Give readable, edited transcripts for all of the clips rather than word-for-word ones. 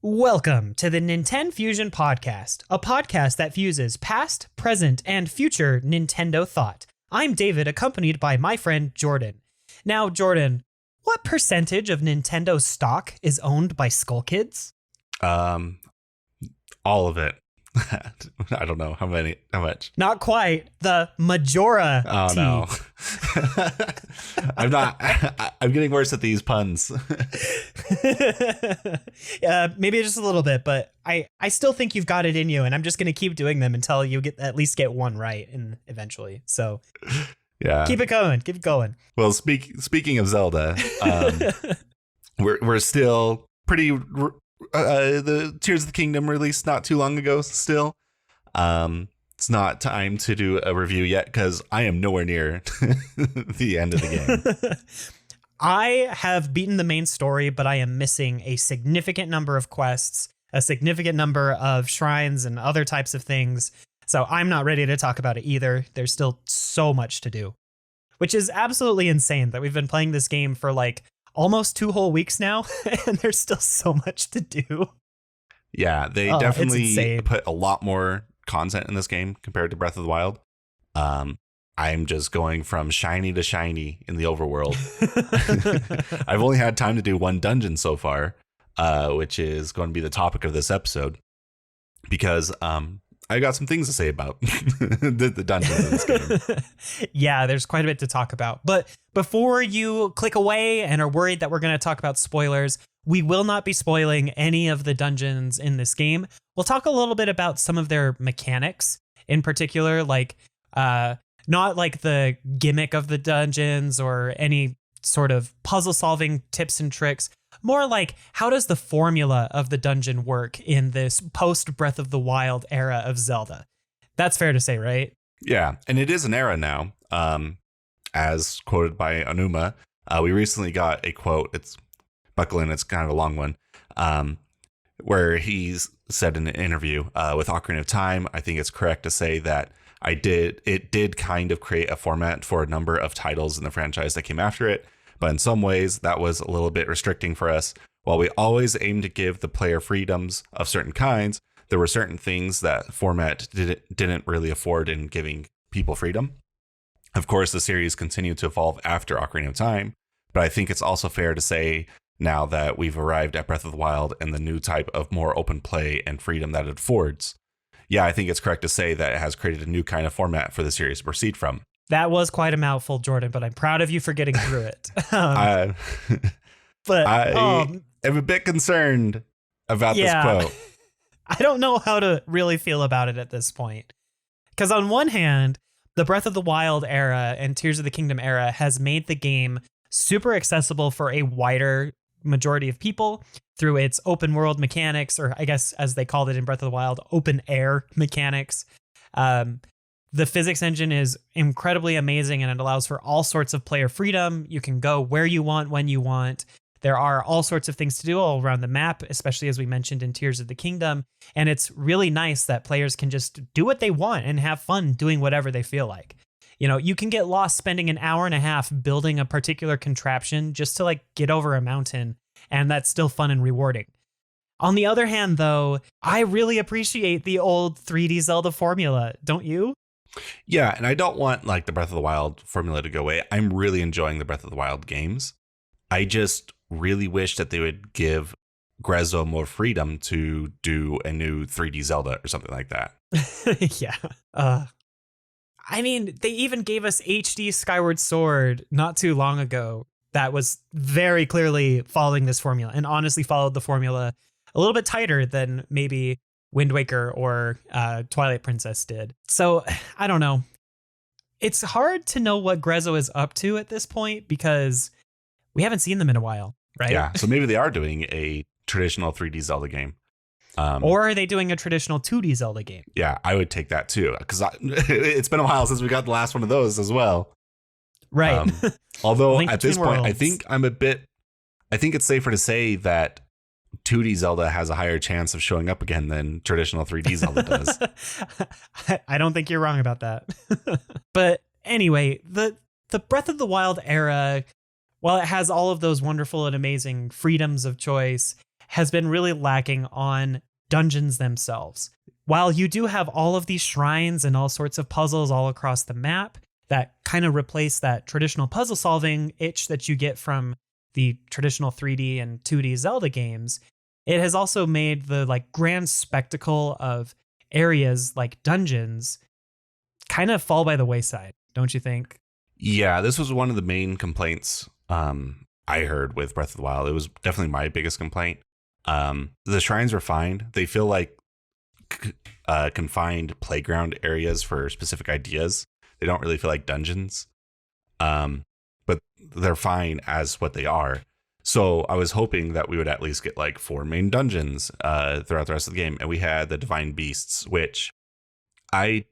Welcome to the NintenFusion podcast, a podcast that fuses past, present, and future Nintendo thought. I'm David, accompanied by my friend Jordan. Now, Jordan, what percentage of Nintendo stock is owned by Skull Kids? All of it. I don't know how much. Not quite. The majority. Oh no. I'm getting worse at these puns. Maybe just a little bit, but I still think you've got it in you, and I'm just going to keep doing them until you at least get one right, and eventually. So yeah, keep it going. Well, speaking of Zelda, we're still pretty. The Tears of the Kingdom released not too long ago still. It's not time to do a review yet because I am nowhere near the end of the game. I have beaten the main story, but I am missing a significant number of quests, a significant number of shrines and other types of things. So I'm not ready to talk about it either. There's still so much to do, which is absolutely insane that we've been playing this game for like almost 2 whole weeks now, and there's still so much to do. Yeah, they definitely put a lot more content in this game compared to Breath of the Wild. I'm just going from shiny to shiny in the overworld. I've only had time to do one dungeon so far, which is going to be the topic of this episode, because I got some things to say about the dungeons in this game. Yeah, there's quite a bit to talk about. But before you click away and are worried that we're going to talk about spoilers, we will not be spoiling any of the dungeons in this game. We'll talk a little bit about some of their mechanics in particular, like not like the gimmick of the dungeons or any sort of puzzle solving tips and tricks. More like, how does the formula of the dungeon work in this post Breath of the Wild era of Zelda? That's fair to say, right? Yeah, and it is an era now, as quoted by Anuma. We recently got a quote. It's buckle in. It's kind of a long one, where he's said in an interview with Ocarina of Time. I think it's correct to say that it did kind of create a format for a number of titles in the franchise that came after it. But in some ways, that was a little bit restricting for us. While we always aim to give the player freedoms of certain kinds, there were certain things that format didn't really afford in giving people freedom. Of course, the series continued to evolve after Ocarina of Time, but I think it's also fair to say now that we've arrived at Breath of the Wild and the new type of more open play and freedom that it affords. Yeah, I think it's correct to say that it has created a new kind of format for the series to proceed from. That was quite a mouthful, Jordan, but I'm proud of you for getting through it. I am a bit concerned about this quote. I don't know how to really feel about it at this point. Because on one hand, the Breath of the Wild era and Tears of the Kingdom era has made the game super accessible for a wider majority of people through its open world mechanics, or I guess as they called it in Breath of the Wild, open air mechanics. The physics engine is incredibly amazing, and it allows for all sorts of player freedom. You can go where you want, when you want. There are all sorts of things to do all around the map, especially as we mentioned in Tears of the Kingdom. And it's really nice that players can just do what they want and have fun doing whatever they feel like. You know, you can get lost spending an hour and a half building a particular contraption just to like get over a mountain, and that's still fun and rewarding. On the other hand, though, I really appreciate the old 3D Zelda formula, don't you? Yeah, and I don't want like the Breath of the Wild formula to go away. I'm really enjoying the Breath of the Wild games. I just really wish that they would give Grezzo more freedom to do a new 3D Zelda or something like that. Yeah. I mean, they even gave us HD Skyward Sword not too long ago that was very clearly following this formula, and honestly followed the formula a little bit tighter than maybe Wind Waker or Twilight Princess did. So I don't know. It's hard to know what Grezzo is up to at this point because we haven't seen them in a while, right? Yeah, so maybe they are doing a traditional 3D Zelda game. Or are they doing a traditional 2D Zelda game? Yeah, I would take that too, because it's been a while since we got the last one of those as well. Right. Although at this point, I think it's safer to say that 2D Zelda has a higher chance of showing up again than traditional 3D Zelda does. I don't think you're wrong about that. But anyway, the Breath of the Wild era, while it has all of those wonderful and amazing freedoms of choice, has been really lacking on dungeons themselves. While you do have all of these shrines and all sorts of puzzles all across the map that kind of replace that traditional puzzle solving itch that you get from the traditional 3D and 2D Zelda games, it has also made the like grand spectacle of areas like dungeons kind of fall by the wayside, don't you think? Yeah, this was one of the main complaints I heard with Breath of the Wild. It was definitely my biggest complaint. The shrines are fine. They feel like confined playground areas for specific ideas. They don't really feel like dungeons, but they're fine as what they are. So I was hoping that we would at least get like 4 main dungeons throughout the rest of the game. And we had the Divine Beasts, which I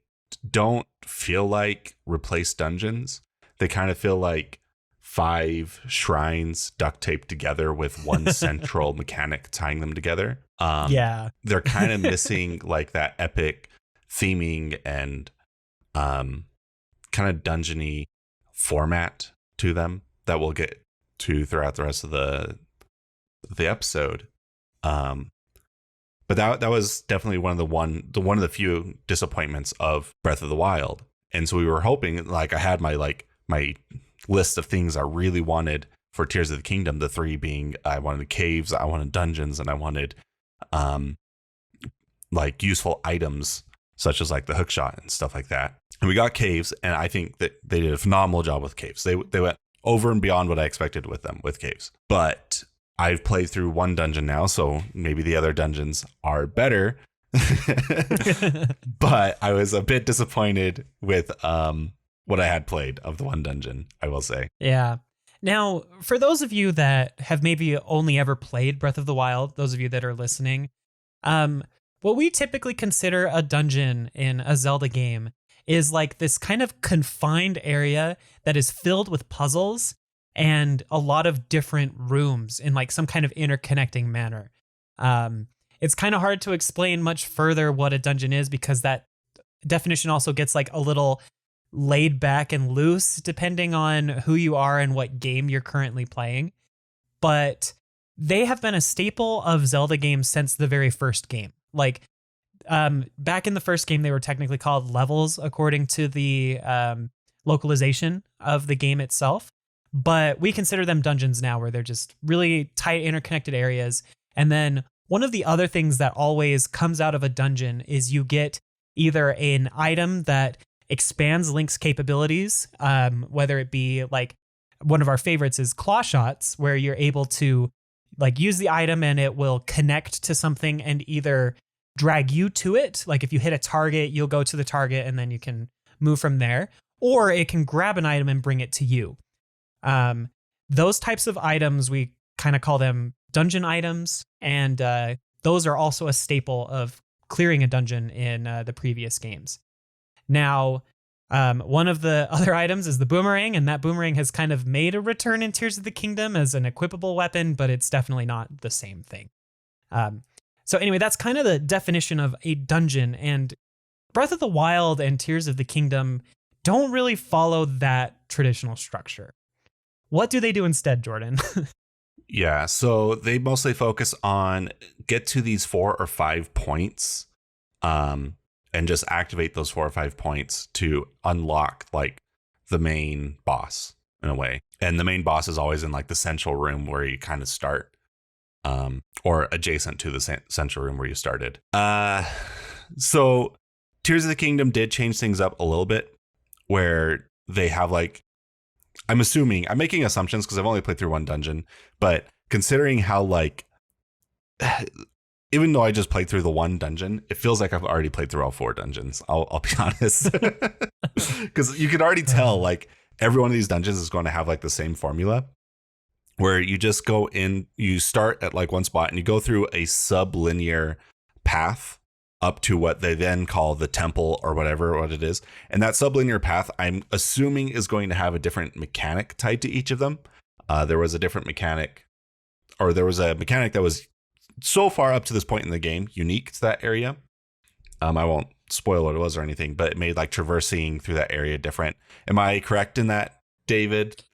don't feel like replace dungeons. They kind of feel like 5 shrines duct taped together with one central mechanic tying them together. Yeah. They're kind of missing like that epic theming and kind of dungeony format to them that we'll get to throughout the rest of the episode. But that was definitely one of the few disappointments of Breath of the Wild. And so we were hoping, like I had my list of things I really wanted for Tears of the Kingdom, the 3 being I wanted caves, I wanted dungeons, and I wanted like useful items such as like the hookshot and stuff like that. And we got caves, and I think that they did a phenomenal job with caves. They went over and beyond what I expected with them with caves. But I've played through one dungeon now, so maybe the other dungeons are better. But I was a bit disappointed with what I had played of the one dungeon, I will say. Yeah. Now, for those of you that have maybe only ever played Breath of the Wild, those of you that are listening, what we typically consider a dungeon in a Zelda game is like this kind of confined area that is filled with puzzles and a lot of different rooms in like some kind of interconnecting manner. It's kind of hard to explain much further what a dungeon is because that definition also gets like a little laid back and loose depending on who you are and what game you're currently playing. But they have been a staple of Zelda games since the very first game. Like back in the first game, they were technically called levels according to the localization of the game itself. But we consider them dungeons now, where they're just really tight, interconnected areas. And then one of the other things that always comes out of a dungeon is you get either an item that expands Link's capabilities, whether it be like one of our favorites is claw shots, where you're able to like use the item and it will connect to something and either drag you to it. Like if you hit a target, you'll go to the target and then you can move from there, or it can grab an item and bring it to you. Those types of items, we kind of call them dungeon items. And those are also a staple of clearing a dungeon in the previous games. Now, one of the other items is the boomerang, and that boomerang has kind of made a return in Tears of the Kingdom as an equipable weapon, but it's definitely not the same thing. So anyway, that's kind of the definition of a dungeon, and Breath of the Wild and Tears of the Kingdom don't really follow that traditional structure. What do they do instead, Jordan? Yeah, so they mostly focus on get to these 4 or 5 points, and just activate those 4 or 5 points to unlock like the main boss in a way. And the main boss is always in like the central room where you kind of start, or adjacent to the central room where you started. So Tears of the Kingdom did change things up a little bit, where they have like, I'm making assumptions because I've only played through one dungeon, but considering how like, even though I just played through the one dungeon, it feels like I've already played through all 4 dungeons. I'll be honest, because you can already tell like every one of these dungeons is going to have like the same formula, where you just go in, you start at like one spot and you go through a sublinear path up to what they then call the temple or whatever what it is. And that sublinear path, I'm assuming, is going to have a different mechanic tied to each of them. There was a mechanic that was so far up to this point in the game unique to that area. I won't spoil what it was or anything, but it made like traversing through that area different. Am I correct in that, David?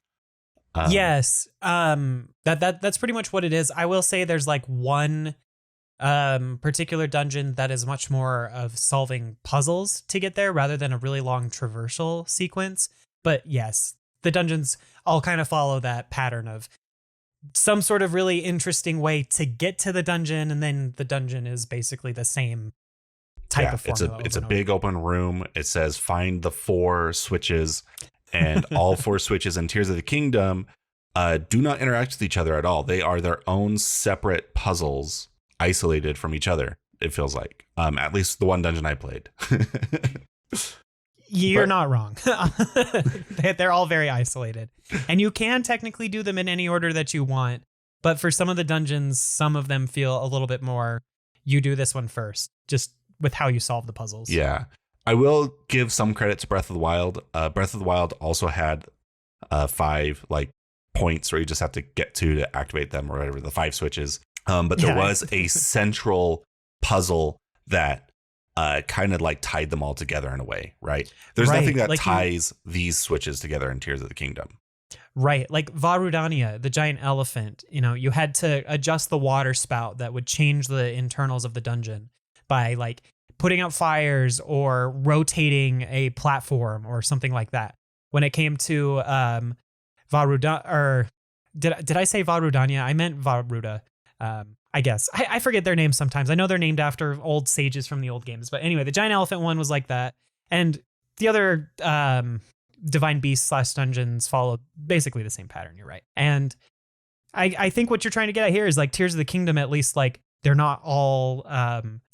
Yes. That's pretty much what it is. I will say there's like one particular dungeon that is much more of solving puzzles to get there rather than a really long traversal sequence. But yes, the dungeons all kind of follow that pattern of some sort of really interesting way to get to the dungeon, and then the dungeon is basically the same type of formula. It's a big open room. It says find the 4 switches, and all 4 switches in Tears of the Kingdom do not interact with each other at all. They are their own separate puzzles, isolated from each other. It feels like, at least the one dungeon I played. You're not wrong. They're all very isolated, and you can technically do them in any order that you want. But for some of the dungeons, some of them feel a little bit more, you do this one first, just with how you solve the puzzles. Yeah. I will give some credit to Breath of the Wild. Breath of the Wild also had 5 like points where you just have to get to activate them or whatever, the 5 switches. But there was a central puzzle that kind of like tied them all together in a way, right? There's nothing that like ties these switches together in Tears of the Kingdom. Right. Like Varudania, the giant elephant, you had to adjust the water spout that would change the internals of the dungeon by like putting out fires or rotating a platform or something like that. When it came to did I say Varudania? I meant Varuda. I guess. I forget their names sometimes. I know they're named after old sages from the old games. But anyway, the giant elephant one was like that. And the other divine beasts / dungeons followed basically the same pattern. You're right. And I think what you're trying to get at here is like Tears of the Kingdom, at least like they're not all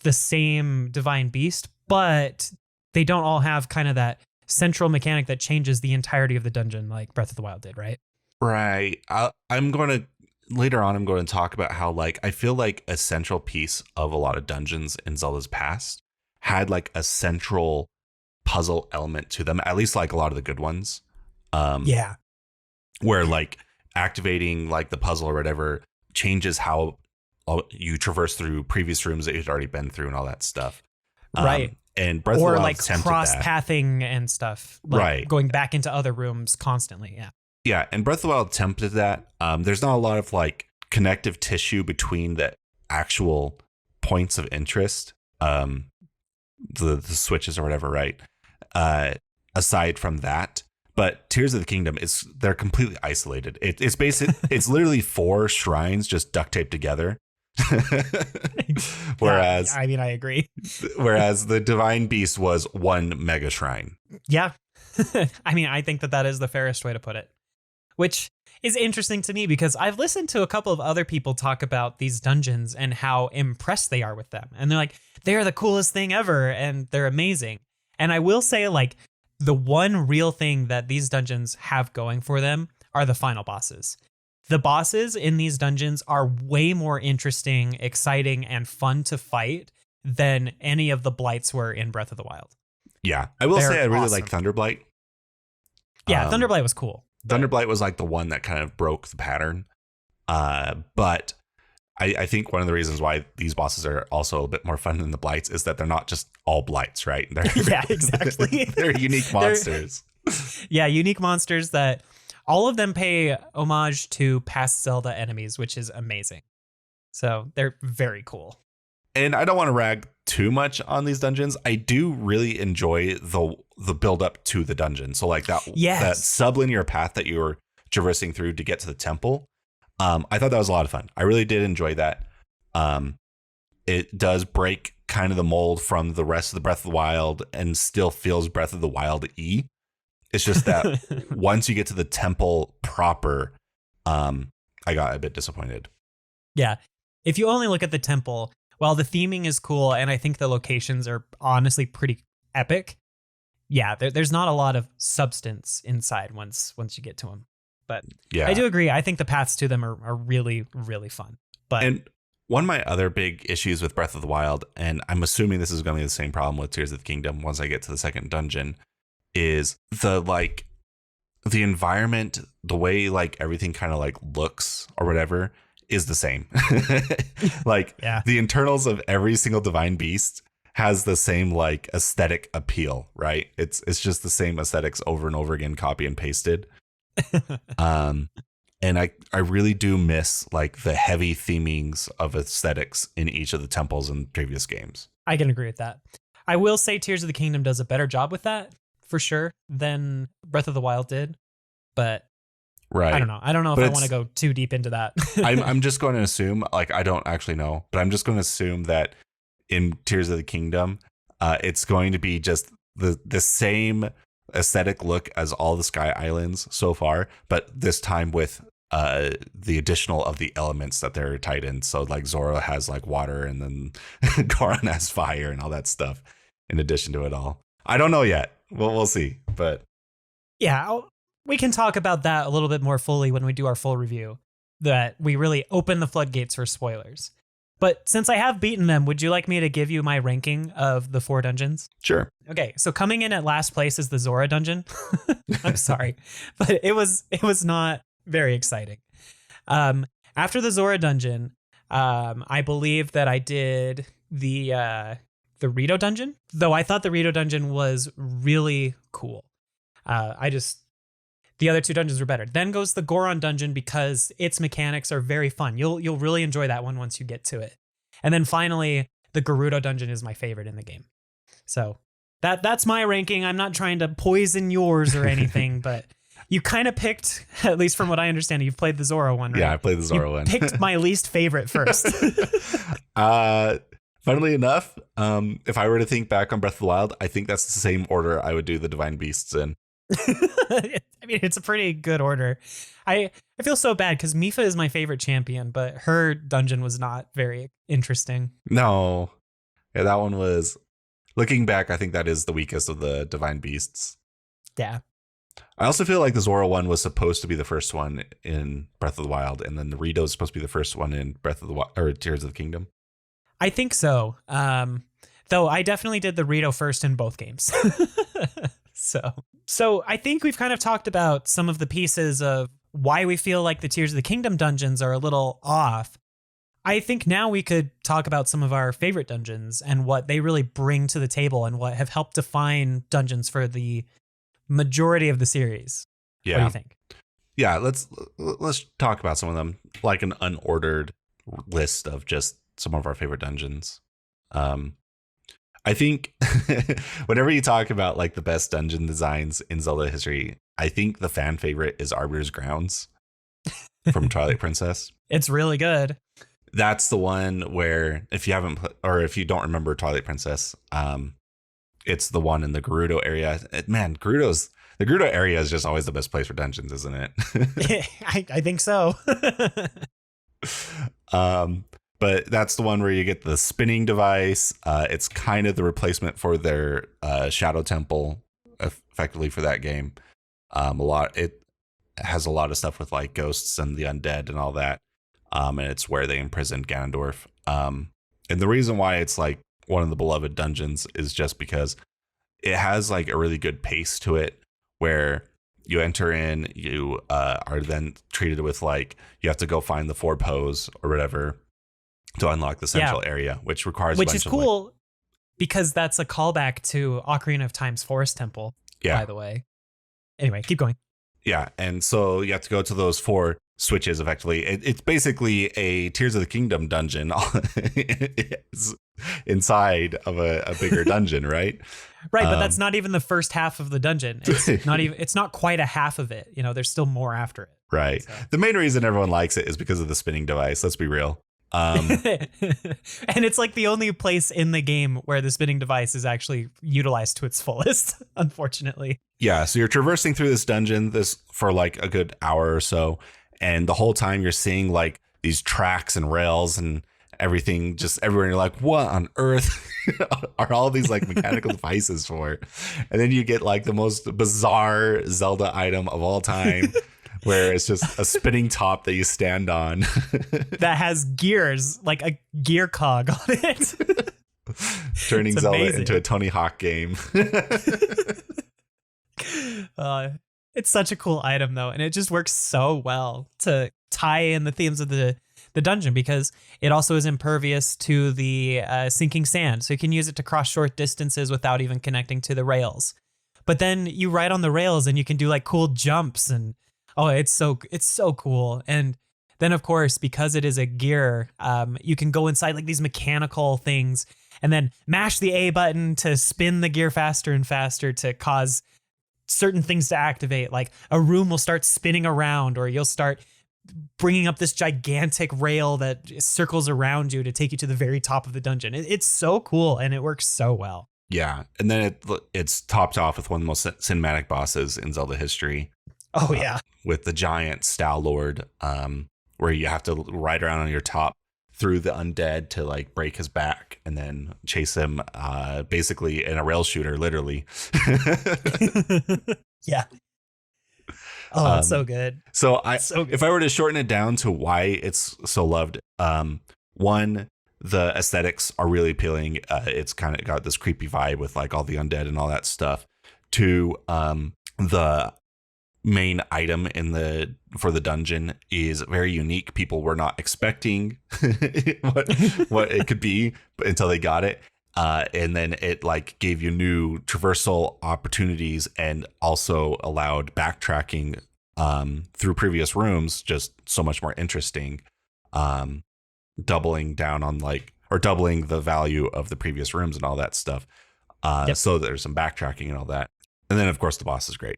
the same divine beast, but they don't all have kind of that central mechanic that changes the entirety of the dungeon like Breath of the Wild did, right? Right. Later on, I'm going to talk about how, like, I feel like a central piece of a lot of dungeons in Zelda's past had like a central puzzle element to them, at least like a lot of the good ones. Yeah. Where like activating like the puzzle or whatever changes how you traverse through previous rooms that you'd already been through and all that stuff. Right. And Breath of the Wild like cross-pathing and stuff. Like right. Going back into other rooms constantly. Yeah. Yeah, and Breath of the Wild attempted that. There's not a lot of like connective tissue between the actual points of interest, the switches or whatever, right? Aside from that, but Tears of the Kingdom they're completely isolated. It's it's literally 4 shrines just duct taped together. Whereas I mean, I agree. Whereas the Divine Beast was 1 mega shrine. Yeah. I mean, I think that is the fairest way to put it. Which is interesting to me because I've listened to a couple of other people talk about these dungeons and how impressed they are with them. And they're like, they're the coolest thing ever and they're amazing. And I will say, like, the one real thing that these dungeons have going for them are the final bosses. The bosses in these dungeons are way more interesting, exciting, and fun to fight than any of the blights were in Breath of the Wild. Yeah, I will say I really like Thunderblight. Yeah, Thunderblight was cool. Thunderblight was like the one that kind of broke the pattern. But I think one of the reasons why these bosses are also a bit more fun than the blights is that they're not just all blights, right? Yeah, exactly. They're unique monsters. Yeah, unique monsters that all of them pay homage to past Zelda enemies, which is amazing. So they're very cool. And I don't want to rag too much on these dungeons. I do really enjoy the build up to the dungeon. So like that sublinear path that you were traversing through to get to the temple. I thought that was a lot of fun. I really did enjoy that. It does break kind of the mold from the rest of the Breath of the Wild and still feels Breath of the Wild-y. It's just that once you get to the temple proper, I got a bit disappointed. Yeah. If you only look at the temple, while the theming is cool and I think the locations are honestly pretty epic, yeah, there's not a lot of substance inside once you get to them. But yeah, I do agree. I think the paths to them are really, really fun. And one of my other big issues with Breath of the Wild, and I'm assuming this is going to be the same problem with Tears of the Kingdom once I get to the second dungeon, is the environment, the way like everything kind of like looks or whatever is the same. The internals of every single divine beast has the same like aesthetic appeal, right? It's just the same aesthetics over and over again, copy and pasted. And I really do miss like the heavy themings of aesthetics in each of the temples in previous games. I can agree with that. I will say Tears of the Kingdom does a better job with that for sure than Breath of the Wild did, but Right. I don't know. I don't know if I want to go too deep into that. I'm just going to assume, like, I don't actually know, but I'm just going to assume that in Tears of the Kingdom, it's going to be just the same aesthetic look as all the Sky Islands so far, but this time with the additional of the elements that they're tied in. So like Zora has like water, and then Goron has fire and all that stuff in addition to it all. I don't know yet. We'll see. But yeah, we can talk about that a little bit more fully when we do our full review, that we really open the floodgates for spoilers. But since I have beaten them, would you like me to give you my ranking of the 4 dungeons? Sure. Okay, so coming in at last place is the Zora dungeon. I'm sorry, but it was not very exciting. After the Zora dungeon, I believe that I did the Rito dungeon, though I thought the Rito dungeon was really cool. The other 2 dungeons were better. Then goes the Goron dungeon because its mechanics are very fun. You'll really enjoy that one once you get to it. And then finally, the Gerudo dungeon is my favorite in the game. So that's my ranking. I'm not trying to poison yours or anything, but you kind of picked, at least from what I understand, you've played the Zora one, right? Yeah, I played the Zora one. Picked my least favorite first. Funnily enough, if I were to think back on Breath of the Wild, I think that's the same order I would do the Divine Beasts in. I mean, it's a pretty good order. I feel so bad because Mifa is my favorite champion, but her dungeon was not very interesting. No. Yeah, that one was, looking back, I think that is the weakest of the Divine Beasts. Yeah. I also feel like the Zora one was supposed to be the first one in Breath of the Wild, and then the Rito is supposed to be the first one in Breath of the Wild, or Tears of the Kingdom. I think so. Though I definitely did the Rito first in both games. So I think we've kind of talked about some of the pieces of why we feel like the Tears of the Kingdom dungeons are a little off. I think now we could talk about some of our favorite dungeons and what they really bring to the table and what have helped define dungeons for the majority of the series. Yeah. What do you think? Yeah, let's talk about some of them, like an unordered list of just some of our favorite dungeons. I think whenever you talk about like the best dungeon designs in Zelda history, I think the fan favorite is Arbiter's Grounds from Twilight Princess. It's really good. That's the one where, if you haven't or if you don't remember Twilight Princess, it's the one in the Gerudo area. Man, the Gerudo area is just always the best place for dungeons, isn't it? I think so. But that's the one where you get the spinning device. It's kind of the replacement for their Shadow Temple, effectively, for that game. It has a lot of stuff with like ghosts and the undead and all that. And it's where they imprisoned Ganondorf. And the reason why it's like one of the beloved dungeons is just because it has like a really good pace to it, where you enter in, you are then treated with like, you have to go find the 4 pose or whatever to unlock the central area, which requires which is cool because that's a callback to Ocarina of Time's Forest Temple, by the way. Anyway, keep going. Yeah, and so you have to go to those 4 switches effectively. It's basically a Tears of the Kingdom dungeon inside of a bigger dungeon, right? Right, but that's not even the first half of the dungeon. It's not quite a half of it. You know, there's still more after it. Right. So. The main reason everyone likes it is because of the spinning device. Let's be real. And it's like the only place in the game where the spinning device is actually utilized to its fullest, unfortunately. Yeah, so you're traversing through this dungeon for like a good hour or so, and the whole time you're seeing like these tracks and rails and everything just everywhere, and you're like, what on earth are all these like mechanical devices for? And then you get like the most bizarre Zelda item of all time, where it's just a spinning top that you stand on that has gears, like a gear cog on it. Turning Zelda into a Tony Hawk game. It's such a cool item, though, and it just works so well to tie in the themes of the dungeon, because it also is impervious to the sinking sand, so you can use it to cross short distances without even connecting to the rails. But then you ride on the rails and you can do like cool jumps and Oh, it's so cool. And then of course, because it is a gear, you can go inside like these mechanical things and then mash the A button to spin the gear faster and faster to cause certain things to activate. Like a room will start spinning around, or you'll start bringing up this gigantic rail that circles around you to take you to the very top of the dungeon. It's so cool and it works so well. Yeah, and then it's topped off with one of the most cinematic bosses in Zelda history. Oh yeah, with the giant Stalord, where you have to ride around on your top through the undead to like break his back and then chase him, basically in a rail shooter, literally. yeah. Oh, it's so good. So So good. if I were to shorten it down to why it's so loved, one, the aesthetics are really appealing. It's kind of got this creepy vibe with like all the undead and all that stuff. Two, the main item for the dungeon is very unique. People were not expecting what it could be until they got it. And then it like gave you new traversal opportunities and also allowed backtracking through previous rooms, just so much more interesting. Doubling down on doubling the value of the previous rooms and all that stuff. Yep. So there's some backtracking and all that. And then of course the boss is great.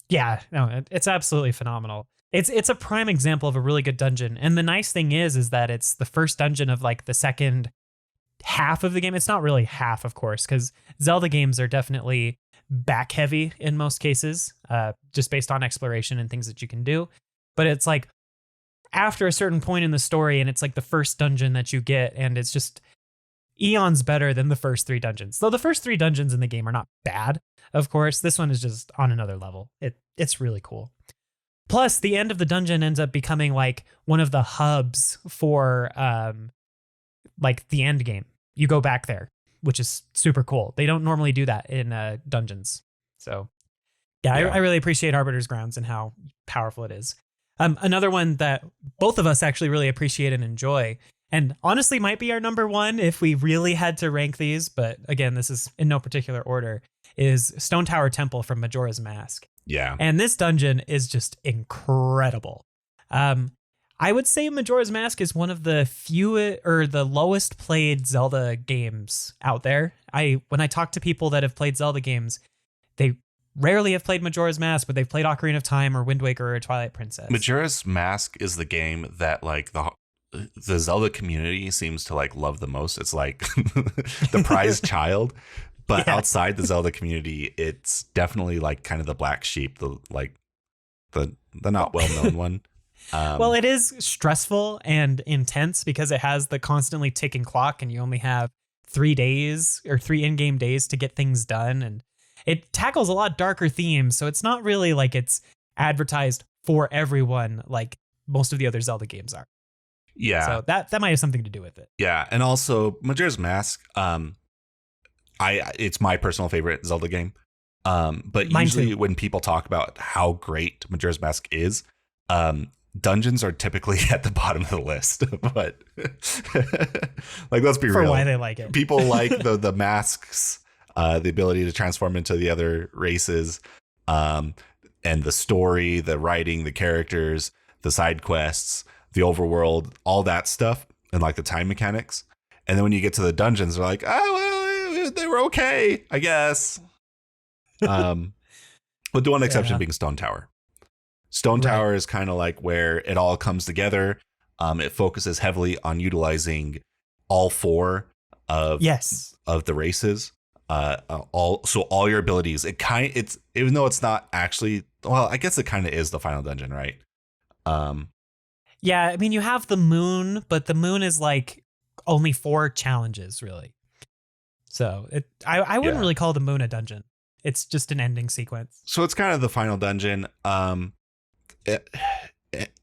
Yeah, no, it's absolutely phenomenal. It's a prime example of a really good dungeon. And the nice thing is that it's the first dungeon of like the second half of the game. It's not really half, of course, because Zelda games are definitely back heavy in most cases, just based on exploration and things that you can do. But it's like after a certain point in the story, and it's like the first dungeon that you get, and it's just eons better than the first three dungeons. Though the first three dungeons in the game are not bad, of course. This one is just on another level. It's really cool. Plus, the end of the dungeon ends up becoming like one of the hubs for like the end game. You go back there, which is super cool. They don't normally do that in dungeons. So yeah. I really appreciate Arbiter's Grounds and how powerful it is. Another one that both of us actually really appreciate and enjoy, and honestly might be our number one if we really had to rank these, but again, this is in no particular order, is Stone Tower Temple from Majora's Mask. Yeah. And this dungeon is just incredible. I would say Majora's Mask is one of the the lowest played Zelda games out there. When I talk to people that have played Zelda games, they rarely have played Majora's Mask, but they've played Ocarina of Time or Wind Waker or Twilight Princess. Majora's Mask is the game that like the Zelda community seems to like love the most. It's like the prized child, but outside the Zelda community, it's definitely like kind of the black sheep, the not well-known one. Well, it is stressful and intense because it has the constantly ticking clock, and you only have 3 days or 3 in-game days to get things done. And it tackles a lot darker themes. So it's not really like it's advertised for everyone like most of the other Zelda games are. Yeah. So that might have something to do with it. Yeah. And also Majora's Mask, it's my personal favorite Zelda game. But Mine usually too. when people talk about how great Majora's Mask is, dungeons are typically at the bottom of the list. But like, let's be For real. why they like it. People like the masks, the ability to transform into the other races, and the story, the writing, the characters, the side quests, the overworld, all that stuff, and like the time mechanics. And then when you get to the dungeons, they're like, oh, well, they were okay, I guess. With the one exception being Stone Tower. Stone Tower is kind of like where it all comes together. It focuses heavily on utilizing all 4 of the races. All your abilities. It's even though it's not actually, well, I guess it kind of is the final dungeon, right? Yeah, I mean, you have the moon, but the moon is like only 4 challenges, really. So I wouldn't really call the moon a dungeon. It's just an ending sequence. So it's kind of the final dungeon.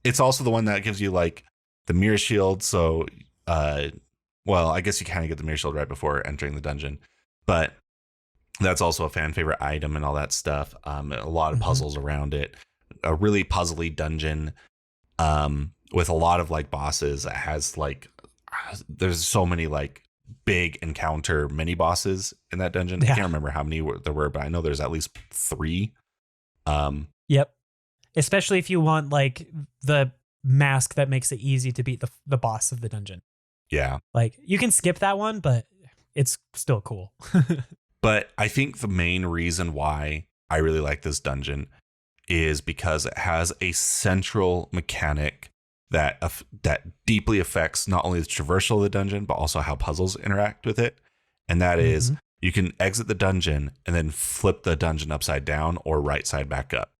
It's also the one that gives you like the mirror shield. So, well, I guess you kind of get the mirror shield right before entering the dungeon, but that's also a fan favorite item and all that stuff. A lot of puzzles around it. A really puzzly dungeon. With a lot of like bosses that has like, there's so many like big encounter mini bosses in that dungeon. I can't remember how many there were, but I know there's at least 3. Yep. especially if you want like the mask that makes it easy to beat the boss of the dungeon. Yeah. Like you can skip that one, but it's still cool. But I think the main reason why I really like this dungeon is because it has a central mechanic that deeply affects not only the traversal of the dungeon, but also how puzzles interact with it. And that is you can exit the dungeon and then flip the dungeon upside down or right side back up.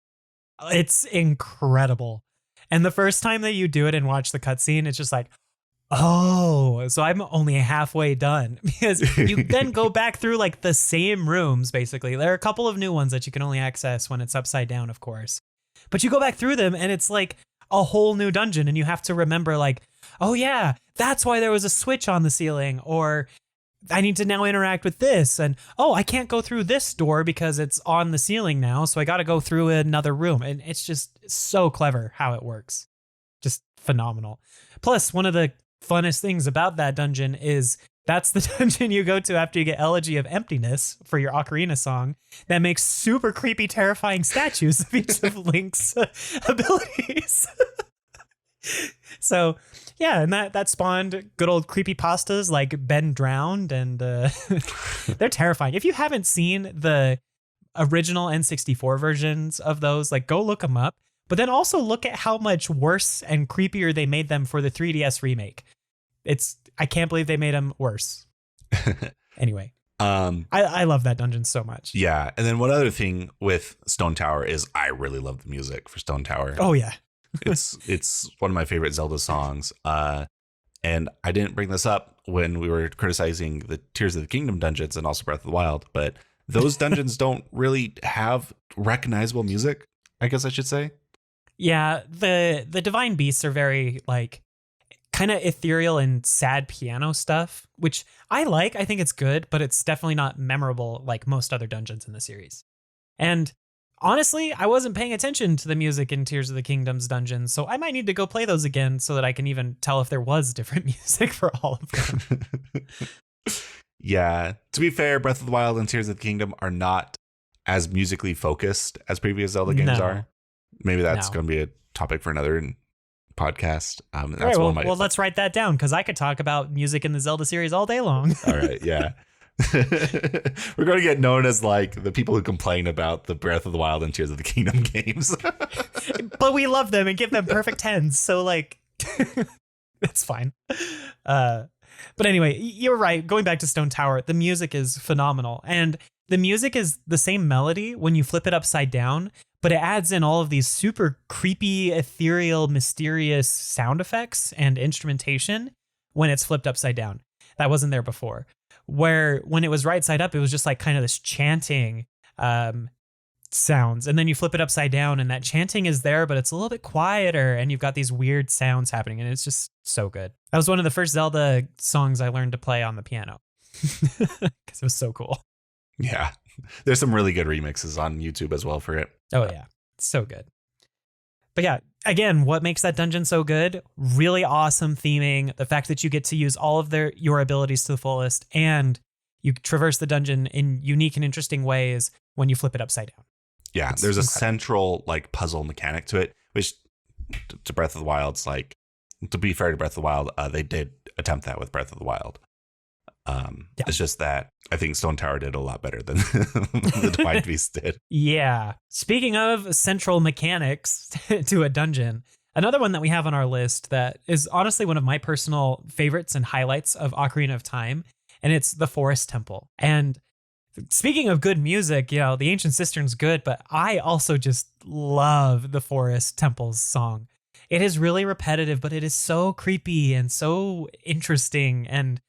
It's incredible. And the first time that you do it and watch the cutscene, it's just like, oh, so I'm only halfway done, because you then go back through like the same rooms. Basically, there are a couple of new ones that you can only access when it's upside down, of course, but you go back through them and it's like a whole new dungeon, and you have to remember like, oh yeah, that's why there was a switch on the ceiling, or I need to now interact with this, and oh, I can't go through this door because it's on the ceiling now, so I got to go through another room. And it's just so clever how it works. Just phenomenal. Plus, one of the funnest things about that dungeon is that's the dungeon you go to after you get Elegy of Emptiness for your Ocarina song that makes super creepy, terrifying statues of each of Link's abilities. So yeah, and that spawned good old creepypastas like Ben Drowned, and they're terrifying. If you haven't seen the original N64 versions of those, like go look them up, but then also look at how much worse and creepier they made them for the 3DS remake. I can't believe they made them worse. Anyway, I love that dungeon so much. Yeah. And then one other thing with Stone Tower is I really love the music for Stone Tower. Oh yeah. It's one of my favorite Zelda songs. And I didn't bring this up when we were criticizing the Tears of the Kingdom dungeons and also Breath of the Wild, but those dungeons don't really have recognizable music, I guess I should say. Yeah, the Divine Beasts are very like kind of ethereal and sad piano stuff, which I like. I think it's good, but it's definitely not memorable like most other dungeons in the series. And honestly, I wasn't paying attention to the music in Tears of the Kingdom's dungeons, so I might need to go play those again so that I can even tell if there was different music for all of them. Yeah. To be fair, Breath of the Wild and Tears of the Kingdom are not as musically focused as previous Zelda games are. Maybe that's going to be a topic for another podcast. That's all right, well, let's write that down, because I could talk about music in the Zelda series all day long. All right, yeah. We're going to get known as like the people who complain about the Breath of the Wild and Tears of the Kingdom games. But we love them and give them perfect 10s, so like it's fine. But anyway, you're right. Going back to Stone Tower, the music is phenomenal, and the music is the same melody when you flip it upside down, but it adds in all of these super creepy, ethereal, mysterious sound effects and instrumentation when it's flipped upside down. That wasn't there before. Where when it was right side up, it was just like kind of this chanting sounds. And then you flip it upside down and that chanting is there, but it's a little bit quieter, and you've got these weird sounds happening, and it's just so good. That was one of the first Zelda songs I learned to play on the piano because it was so cool. Yeah. There's some really good remixes on YouTube as well for it. Oh yeah. It's so good. But yeah, again, what makes that dungeon so good? Really awesome theming. The fact that you get to use all of your abilities to the fullest, and you traverse the dungeon in unique and interesting ways when you flip it upside down. Yeah, it's there's incredible. A central like puzzle mechanic to it, which to Breath of the Wild's like, to be fair to Breath of the Wild, they did attempt that with Breath of the Wild. Yeah. It's just that I think Stone Tower did a lot better than the Divine Beast did. Yeah. Speaking of central mechanics to a dungeon, another one that we have on our list that is honestly one of my personal favorites and highlights of Ocarina of Time, and it's the Forest Temple. And speaking of good music, you know, the Ancient Cistern's good, but I also just love the Forest Temple's song. It is really repetitive, but it is so creepy and so interesting, and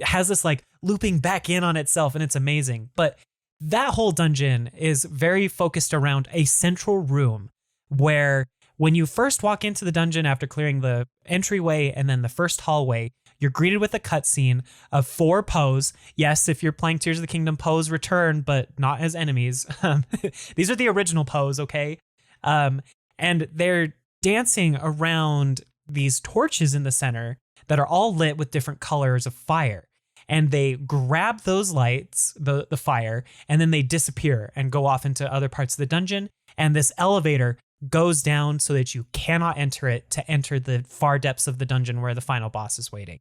has this like looping back in on itself, and it's amazing. But that whole dungeon is very focused around a central room where when you first walk into the dungeon after clearing the entryway and then the first hallway, you're greeted with a cutscene of 4 Poes. Yes, if you're playing Tears of the Kingdom, Poes return, but not as enemies. These are the original Poes, okay? And they're dancing around these torches in the center that are all lit with different colors of fire. And they grab those lights, the fire, and then they disappear and go off into other parts of the dungeon. And this elevator goes down so that you cannot enter it to enter the far depths of the dungeon where the final boss is waiting.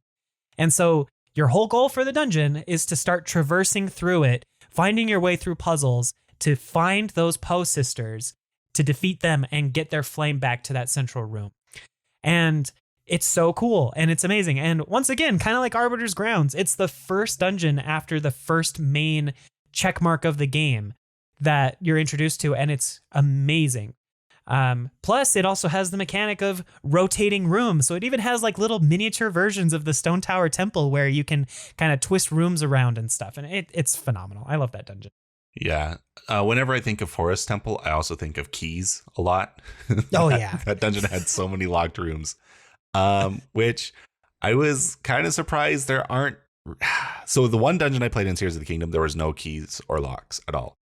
And so your whole goal for the dungeon is to start traversing through it, finding your way through puzzles to find those Poe sisters, to defeat them and get their flame back to that central room. And it's so cool and it's amazing. And once again, kind of like Arbiter's Grounds, it's the first dungeon after the first main checkmark of the game that you're introduced to, and it's amazing. Plus, it also has the mechanic of rotating rooms. So it even has like little miniature versions of the Stone Tower Temple where you can kind of twist rooms around and stuff. And it's phenomenal. I love that dungeon. Yeah. Whenever I think of Forest Temple, I also think of keys a lot. Oh, yeah. That dungeon had so many locked rooms, which I was kind of surprised there aren't. So the one dungeon I played in Tears of the Kingdom, there was no keys or locks at all,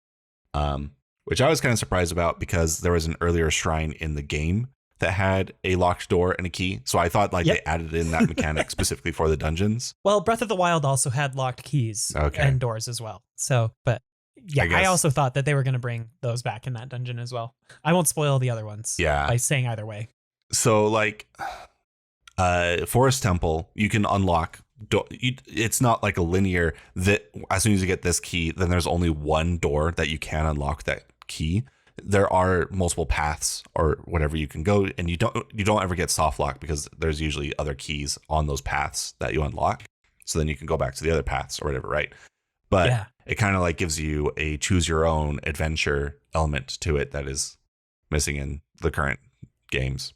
which I was kind of surprised about because there was an earlier shrine in the game that had a locked door and a key. So I thought like they added in that mechanic specifically for the dungeons. Well, Breath of the Wild also had locked keys and doors as well. So, but yeah, I also thought that they were going to bring those back in that dungeon as well. I won't spoil the other ones by saying either way. So like Forest Temple, you can unlock. It's not like a linear that as soon as you get this key, then there's only one door that you can unlock that key. There are multiple paths or whatever you can go, and you don't ever get soft lock because there's usually other keys on those paths that you unlock. So then you can go back to the other paths or whatever, right? But it kind of like gives you a choose your own adventure element to it that is missing in the current games.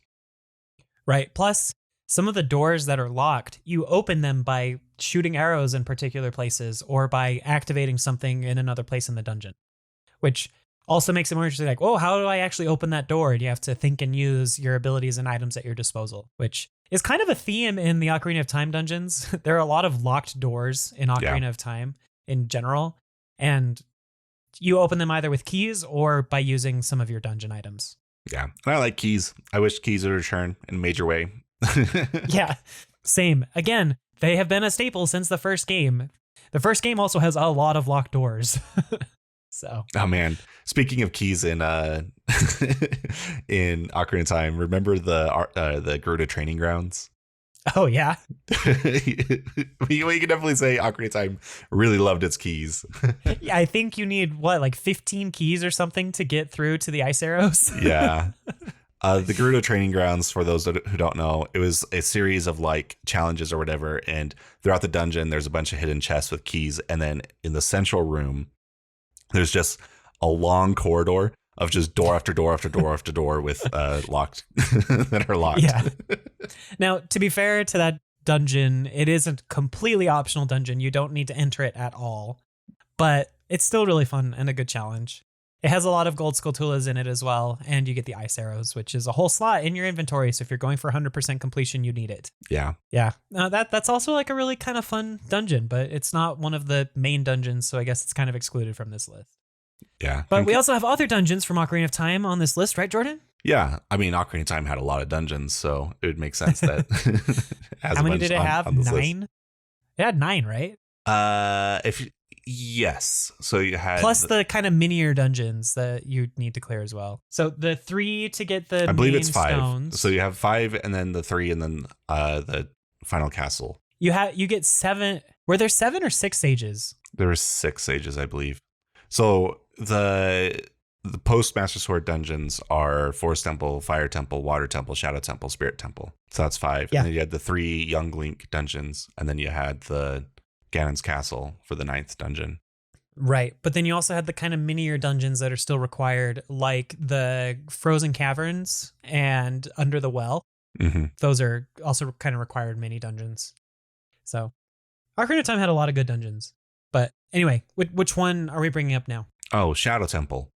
Right. Plus, some of the doors that are locked, you open them by shooting arrows in particular places or by activating something in another place in the dungeon, which also makes it more interesting. Like, oh, how do I actually open that door? And you have to think and use your abilities and items at your disposal, which is kind of a theme in the Ocarina of Time dungeons. There are a lot of locked doors in Ocarina of Time in general, and you open them either with keys or by using some of your dungeon items. Yeah, and I like keys. I wish keys would return in a major way. Yeah, same. Again, they have been a staple since the first game. The first game also has a lot of locked doors. So. Oh man, speaking of keys in in Ocarina of Time, remember the Gerudo training grounds? Oh yeah. You can definitely say Ocarina of Time really loved its keys. Yeah, I think you need like 15 keys or something to get through to the ice arrows. Yeah. The Gerudo Training Grounds, for those who don't know, it was a series of like challenges or whatever. And throughout the dungeon, there's a bunch of hidden chests with keys. And then in the central room, there's just a long corridor of just door after door after door after door with locked that are locked. Yeah. Now, to be fair to that dungeon, it is a completely optional dungeon. You don't need to enter it at all. But it's still really fun and a good challenge. It has a lot of gold skulltulas in it as well, and you get the ice arrows, which is a whole slot in your inventory. So if you're going for 100% completion, you need it. Yeah. Yeah. That's also like a really kind of fun dungeon, but it's not one of the main dungeons, so I guess it's kind of excluded from this list. Yeah. But we also have other dungeons from Ocarina of Time on this list, right, Jordan? Yeah. I mean, Ocarina of Time had a lot of dungeons, so it would make sense that How many did it have? 9? It had 9, right? Yes. So you had plus the kind of minier dungeons that you need to clear as well. So the 3 to get the I believe main it's 5. stones. So you have 5 and then the 3 and then the final castle. You get 7. Were there 7 or 6 sages? There were 6 sages, I believe. So the post Master Sword dungeons are Forest Temple, Fire Temple, Water Temple, Shadow Temple, Spirit Temple. So that's 5. Yeah. And then you had the 3 Young Link dungeons, and then you had the Ganon's Castle for the 9th dungeon. Right. But then you also had the kind of minier dungeons that are still required, like the Frozen Caverns and Under the Well. Mm-hmm. Those are also kind of required mini dungeons. So Ocarina of Time had a lot of good dungeons. But anyway, which one are we bringing up now? Oh, Shadow Temple,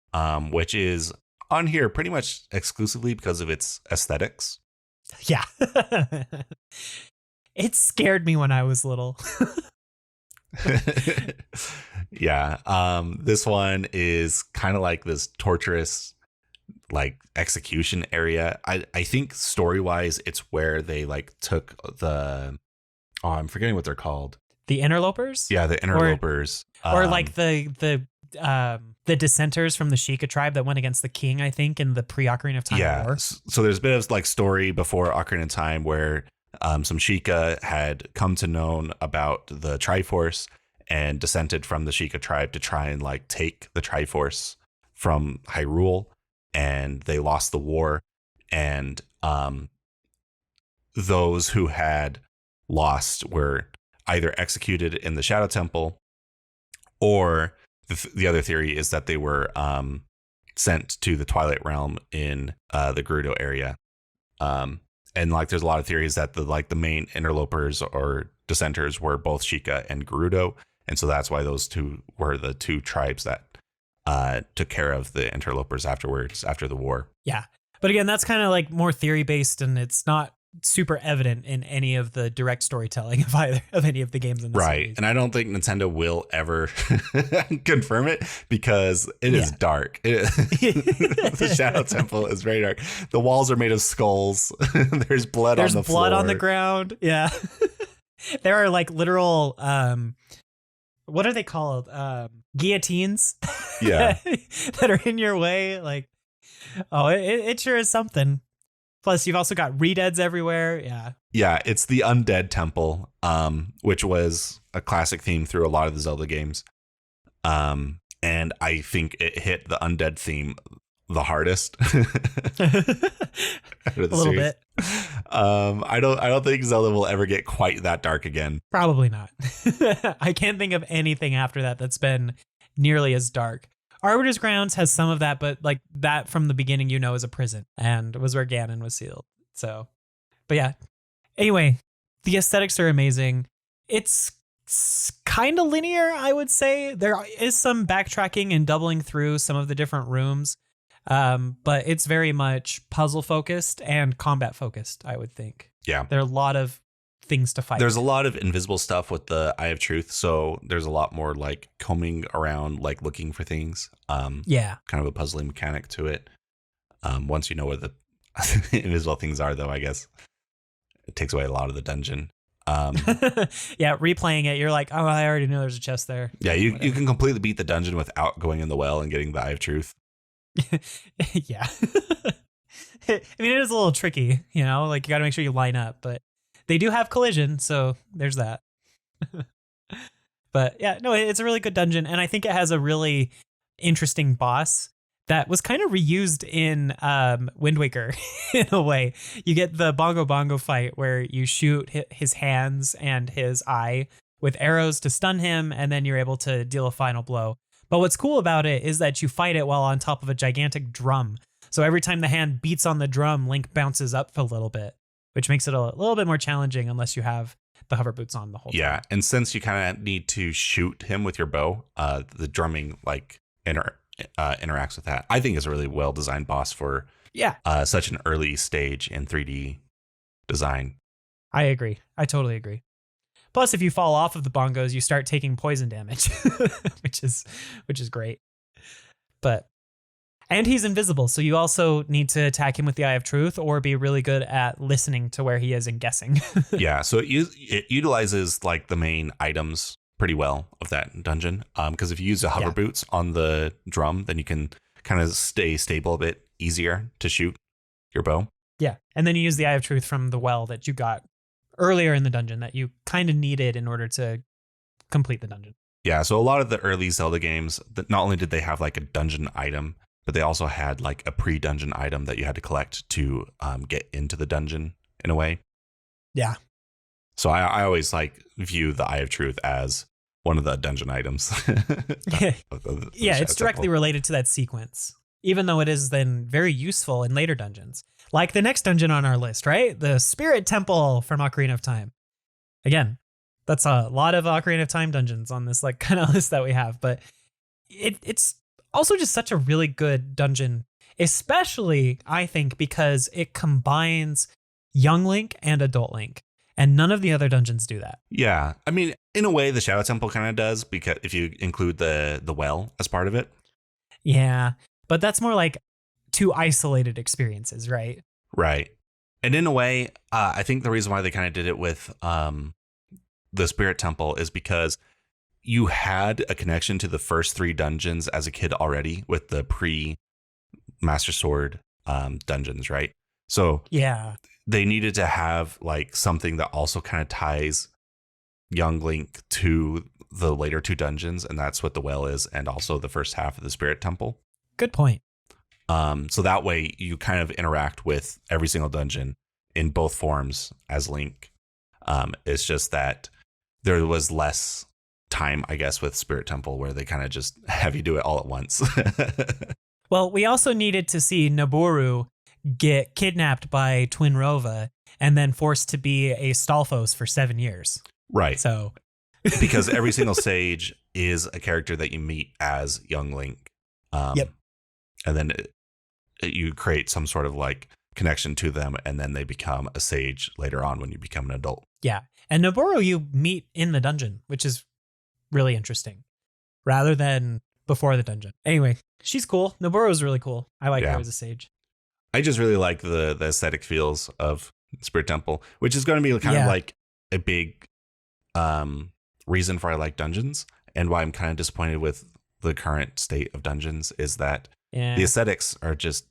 which is on here pretty much exclusively because of its aesthetics. Yeah. It scared me when I was little. Yeah. This one is kind of like this torturous like execution area. I think story wise it's where they like took I'm forgetting what they're called. The interlopers? Yeah, the interlopers. Or like the the dissenters from the Sheikah tribe that went against the king, I think, in the pre-Ocarina of Time war. So there's a bit of like story before Ocarina of Time where some Sheikah had come to known about the Triforce and dissented from the Sheikah tribe to try and like take the Triforce from Hyrule, and they lost the war. And those who had lost were either executed in the Shadow Temple, or the other theory is that they were sent to the Twilight Realm in the Gerudo area. And like, there's a lot of theories that the main interlopers or dissenters were both Sheikah and Gerudo, and so that's why those two were the two tribes that took care of the interlopers afterwards after the war. Yeah, but again, that's kind of like more theory based, and it's not super evident in any of the direct storytelling of either of any of the games in the series. And I don't think Nintendo will ever confirm it because it is dark. The Shadow Temple is very dark. The walls are made of skulls. There's blood on the floor. There's blood on the ground. Yeah. There are like literal what are they called? Guillotines. Yeah. That are in your way. Like, oh, it sure is something. Plus, you've also got re-deads everywhere. Yeah. Yeah, it's the Undead Temple, which was a classic theme through a lot of the Zelda games. And I think it hit the Undead theme the hardest. A little bit. I don't think Zelda will ever get quite that dark again. Probably not. I can't think of anything after that that's been nearly as dark. Arbiter's Grounds has some of that, but like that from the beginning, is a prison and was where Ganon was sealed. So, but yeah. Anyway, the aesthetics are amazing. It's kind of linear, I would say. There is some backtracking and doubling through some of the different rooms, but it's very much puzzle focused and combat focused, I would think. Yeah. There are a lot of things to fight. There's a lot of invisible stuff with the Eye of Truth, so there's a lot more like combing around, like looking for things. Yeah, kind of a puzzling mechanic to it. Once you know where the invisible things are, though, I guess it takes away a lot of the dungeon. Yeah, replaying it, you're like, oh, I already know there's a chest there. Yeah, you can completely beat the dungeon without going in the well and getting the Eye of Truth. Yeah. I mean, it is a little tricky, like you got to make sure you line up, but they do have collision, so there's that. But yeah, no, it's a really good dungeon, and I think it has a really interesting boss that was kind of reused in Wind Waker in a way. You get the Bongo Bongo fight where you shoot his hands and his eye with arrows to stun him, and then you're able to deal a final blow. But what's cool about it is that you fight it while on top of a gigantic drum. So every time the hand beats on the drum, Link bounces up a little bit, which makes it a little bit more challenging unless you have the hover boots on the whole time. Yeah, and since you kind of need to shoot him with your bow, the drumming like interacts with that. I think it's a really well designed boss for such an early stage in 3D design. I agree. I totally agree. Plus, if you fall off of the bongos, you start taking poison damage, which is great. And he's invisible, so you also need to attack him with the Eye of Truth or be really good at listening to where he is and guessing. Yeah, so it utilizes like the main items pretty well of that dungeon. Because if you use the hover boots on the drum, then you can kind of stay stable a bit easier to shoot your bow. Yeah, and then you use the Eye of Truth from the well that you got earlier in the dungeon that you kind of needed in order to complete the dungeon. Yeah, so a lot of the early Zelda games, not only did they have like a dungeon item, but they also had like a pre-dungeon item that you had to collect to get into the dungeon in a way. Yeah. So I always like view the Eye of Truth as one of the dungeon items. Yeah, it's directly related to that sequence, even though it is then very useful in later dungeons. Like the next dungeon on our list, right? The Spirit Temple from Ocarina of Time. Again, that's a lot of Ocarina of Time dungeons on this like kind of list that we have, but it's also just such a really good dungeon, especially I think because it combines young Link and adult Link, and none of the other dungeons do that. Yeah, I mean, in a way, the Shadow Temple kind of does, because if you include the well as part of it. Yeah, but that's more like two isolated experiences, right? Right. And in a way, I think the reason why they kind of did it with the Spirit Temple is because you had a connection to the first 3 dungeons as a kid already with the pre-Master Sword dungeons, right? So Yeah. they needed to have like something that also kind of ties young Link to the later 2 dungeons, and that's what the well is, and also the first half of the Spirit Temple. Good point. So that way you kind of interact with every single dungeon in both forms as Link. It's just that there was less time, I guess, with Spirit Temple where they kind of just have you do it all at once. Well, we also needed to see Noboru get kidnapped by Twin Rova and then forced to be a Stalfos for 7 years. Right. So because every single sage is a character that you meet as young Link. Yep. And then you create some sort of like connection to them, and then they become a sage later on when you become an adult. Yeah. And Noboru you meet in the dungeon, which is really interesting, rather than before the dungeon. Anyway, she's cool. Noboru is really cool. I like her as a sage. I just really like the aesthetic feels of Spirit Temple, which is going to be kind of like a big reason for I like dungeons, and why I'm kind of disappointed with the current state of dungeons is that the aesthetics are just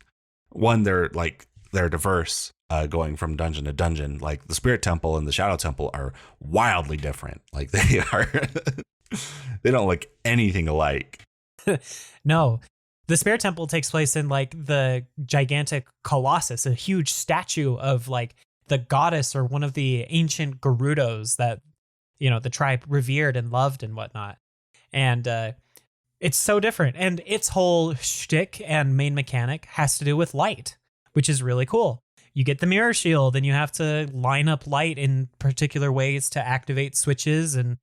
they're diverse, going from dungeon to dungeon. Like the Spirit Temple and the Shadow Temple are wildly different. Like they are they don't look anything alike. No, the Spirit Temple takes place in like the gigantic Colossus, a huge statue of like the goddess or one of the ancient Gerudos that, you know, the tribe revered and loved and whatnot. And it's so different. And its whole shtick and main mechanic has to do with light, which is really cool. You get the mirror shield and you have to line up light in particular ways to activate switches and,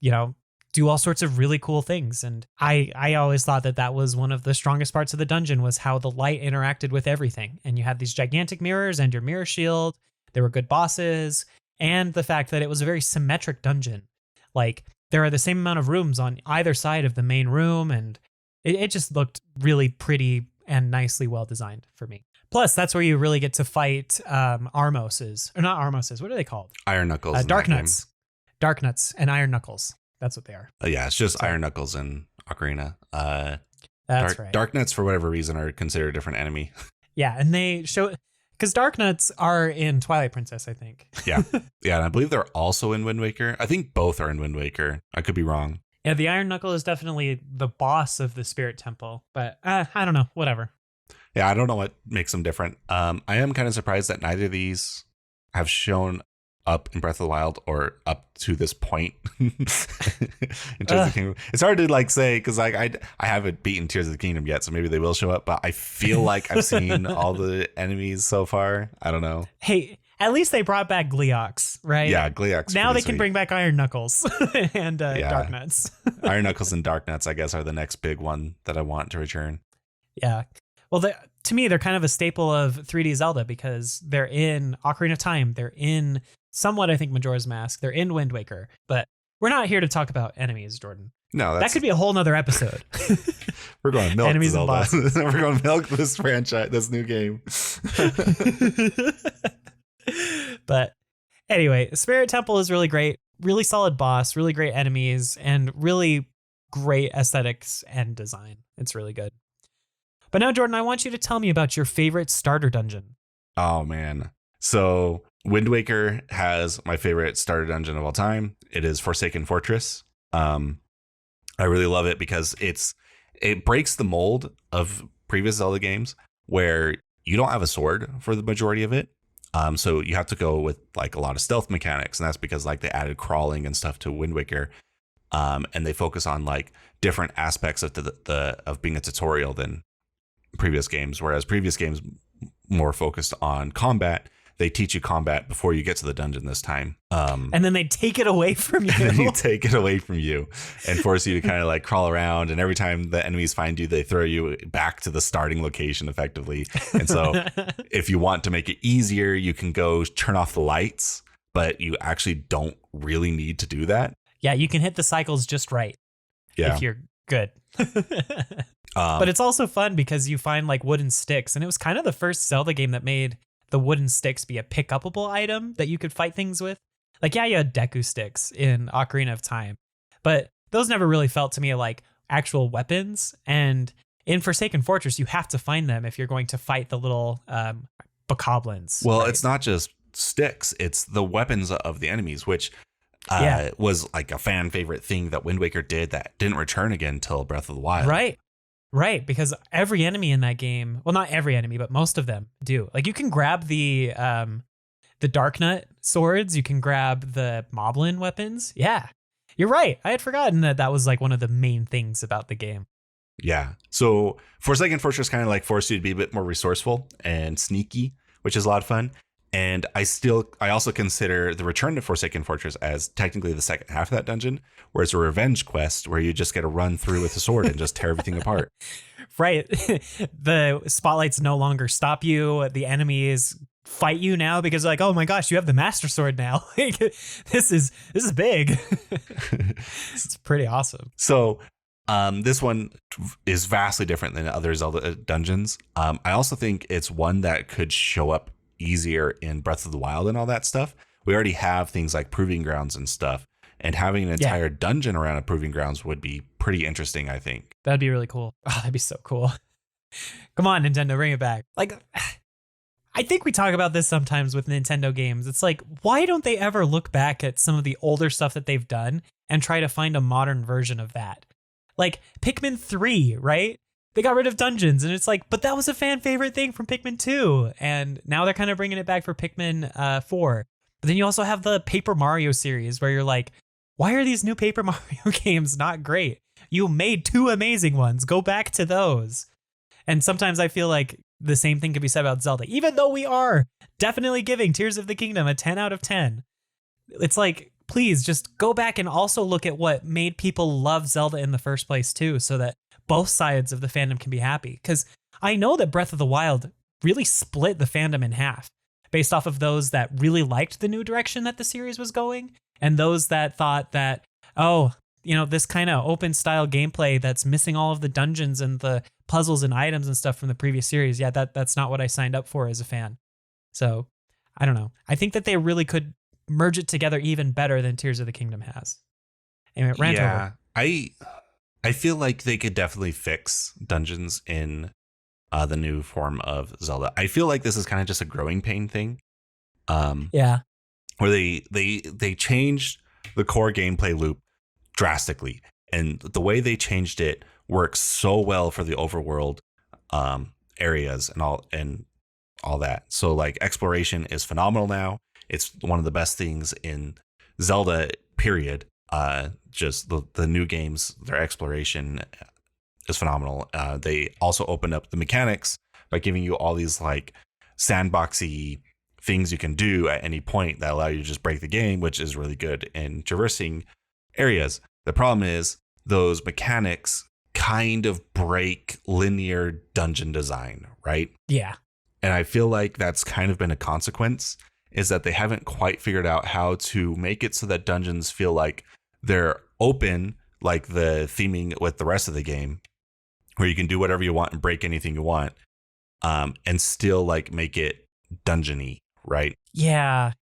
you know, do all sorts of really cool things. And I always thought that was one of the strongest parts of the dungeon, was how the light interacted with everything. And you had these gigantic mirrors and your mirror shield. There were good bosses, and the fact that it was a very symmetric dungeon. Like there are the same amount of rooms on either side of the main room, and it just looked really pretty and nicely well designed for me. Plus, that's where you really get to fight Armoses, or not Armoses. What are they called? Iron Knuckles. Dark Nuts. Dark Nuts and Iron Knuckles. That's what they are. Yeah, it's just Iron Knuckles and Ocarina. That's right. Dark Nuts, for whatever reason, are considered a different enemy. Yeah, and they show, because Dark Nuts are in Twilight Princess, I think. Yeah, and I believe they're also in Wind Waker. I think both are in Wind Waker. I could be wrong. Yeah, the Iron Knuckle is definitely the boss of the Spirit Temple, but I don't know, whatever. Yeah, I don't know what makes them different. I am kind of surprised that neither of these have shown up in Breath of the Wild, or up to this point in Tears of the Kingdom. It's hard to like say, because like I haven't beaten Tears of the Kingdom yet, so maybe they will show up, but I feel like I've seen all the enemies so far. I don't know. Hey, at least they brought back Gleox, right? Yeah, Gleox. Now they can bring back Iron Knuckles and Dark Nuts. Iron Knuckles and Dark Nuts, I guess, are the next big one that I want to return. Yeah. Well, to me, they're kind of a staple of 3D Zelda, because they're in Ocarina of Time. They're in somewhat, I think, Majora's Mask. They're in Wind Waker. But we're not here to talk about enemies, Jordan. No, that could be a whole nother episode. We're going to milk enemies Zelda. And bosses. We're going to milk this franchise, this new game. But anyway, Spirit Temple is really great. Really solid boss, really great enemies, and really great aesthetics and design. It's really good. But now, Jordan, I want you to tell me about your favorite starter dungeon. Oh, man. So Wind Waker has my favorite starter dungeon of all time. It is Forsaken Fortress. I really love it because it breaks the mold of previous Zelda games where you don't have a sword for the majority of it. So you have to go with like a lot of stealth mechanics, and that's because like they added crawling and stuff to Wind Waker. And they focus on like different aspects of of being a tutorial than previous games, whereas previous games more focused on combat. They teach you combat before you get to the dungeon this time. And then they take it away from you. And then you take it away from you and force you to kind of like crawl around. And every time the enemies find you, they throw you back to the starting location effectively. And so if you want to make it easier, you can go turn off the lights, but you actually don't really need to do that. Yeah, you can hit the cycles just right. Yeah. If you're good. But it's also fun because you find like wooden sticks, and it was kind of the first Zelda game that made the wooden sticks be a pick-upable item that you could fight things with. Like, yeah, you had Deku sticks in Ocarina of Time, but those never really felt to me like actual weapons. And in Forsaken Fortress, you have to find them if you're going to fight the little bokoblins. Well, right? it's not just sticks, it's the weapons of the enemies, which Yeah. was like a fan favorite thing that Wind Waker did that didn't return again until Breath of the Wild. Right. Right. Because every enemy in that game, well, not every enemy, but most of them do. Like you can grab the Darknut swords, you can grab the Moblin weapons. Yeah. You're right. I had forgotten that was like one of the main things about the game. Yeah. So Forsaken Fortress kind of like forced you to be a bit more resourceful and sneaky, which is a lot of fun. And I also consider the Return to Forsaken Fortress as technically the second half of that dungeon, where it's a revenge quest where you just get to run through with a sword and just tear everything apart. Right. The spotlights no longer stop you. The enemies fight you now because like, oh my gosh, you have the Master Sword now. This is big. It's pretty awesome. So this one is vastly different than other Zelda dungeons. I also think it's one that could show up easier in Breath of the Wild and all that stuff. We already have things like proving grounds and stuff, and having an entire dungeon around a proving grounds would be pretty interesting, I think. That'd be really cool. Oh, that'd be so cool. Come on, Nintendo, bring it back. Like, I think we talk about this sometimes with Nintendo games. It's like, why don't they ever look back at some of the older stuff that they've done and try to find a modern version of that? Like Pikmin 3, right? They got rid of dungeons, and it's like, but that was a fan favorite thing from Pikmin 2. And now they're kind of bringing it back for Pikmin 4. But then you also have the Paper Mario series where you're like, why are these new Paper Mario games not great? You made 2 amazing ones. Go back to those. And sometimes I feel like the same thing could be said about Zelda, even though we are definitely giving Tears of the Kingdom a 10 out of 10. It's like, please just go back and also look at what made people love Zelda in the first place too, so that both sides of the fandom can be happy. Because I know that Breath of the Wild really split the fandom in half based off of those that really liked the new direction that the series was going and those that thought that, oh, you know, this kind of open style gameplay that's missing all of the dungeons and the puzzles and items and stuff from the previous series. Yeah, that's not what I signed up for as a fan. So I don't know. I think that they really could merge it together even better than Tears of the Kingdom has. Anyway, rant over. I feel like they could definitely fix dungeons in the new form of Zelda. I feel like this is kind of just a growing pain thing. Yeah. Where they changed the core gameplay loop drastically, and the way they changed it works so well for the overworld areas and all that. So like exploration is phenomenal now. It's one of the best things in Zelda, period. Just the new games, their exploration is phenomenal. They also opened up the mechanics by giving you all these like sandboxy things you can do at any point that allow you to just break the game, which is really good in traversing areas. The problem is those mechanics kind of break linear dungeon design, right? Yeah. And I feel like that's kind of been a consequence, is that they haven't quite figured out how to make it so that dungeons feel like they're open, like the theming with the rest of the game, where you can do whatever you want and break anything you want, and still like make it dungeony, right? Yeah.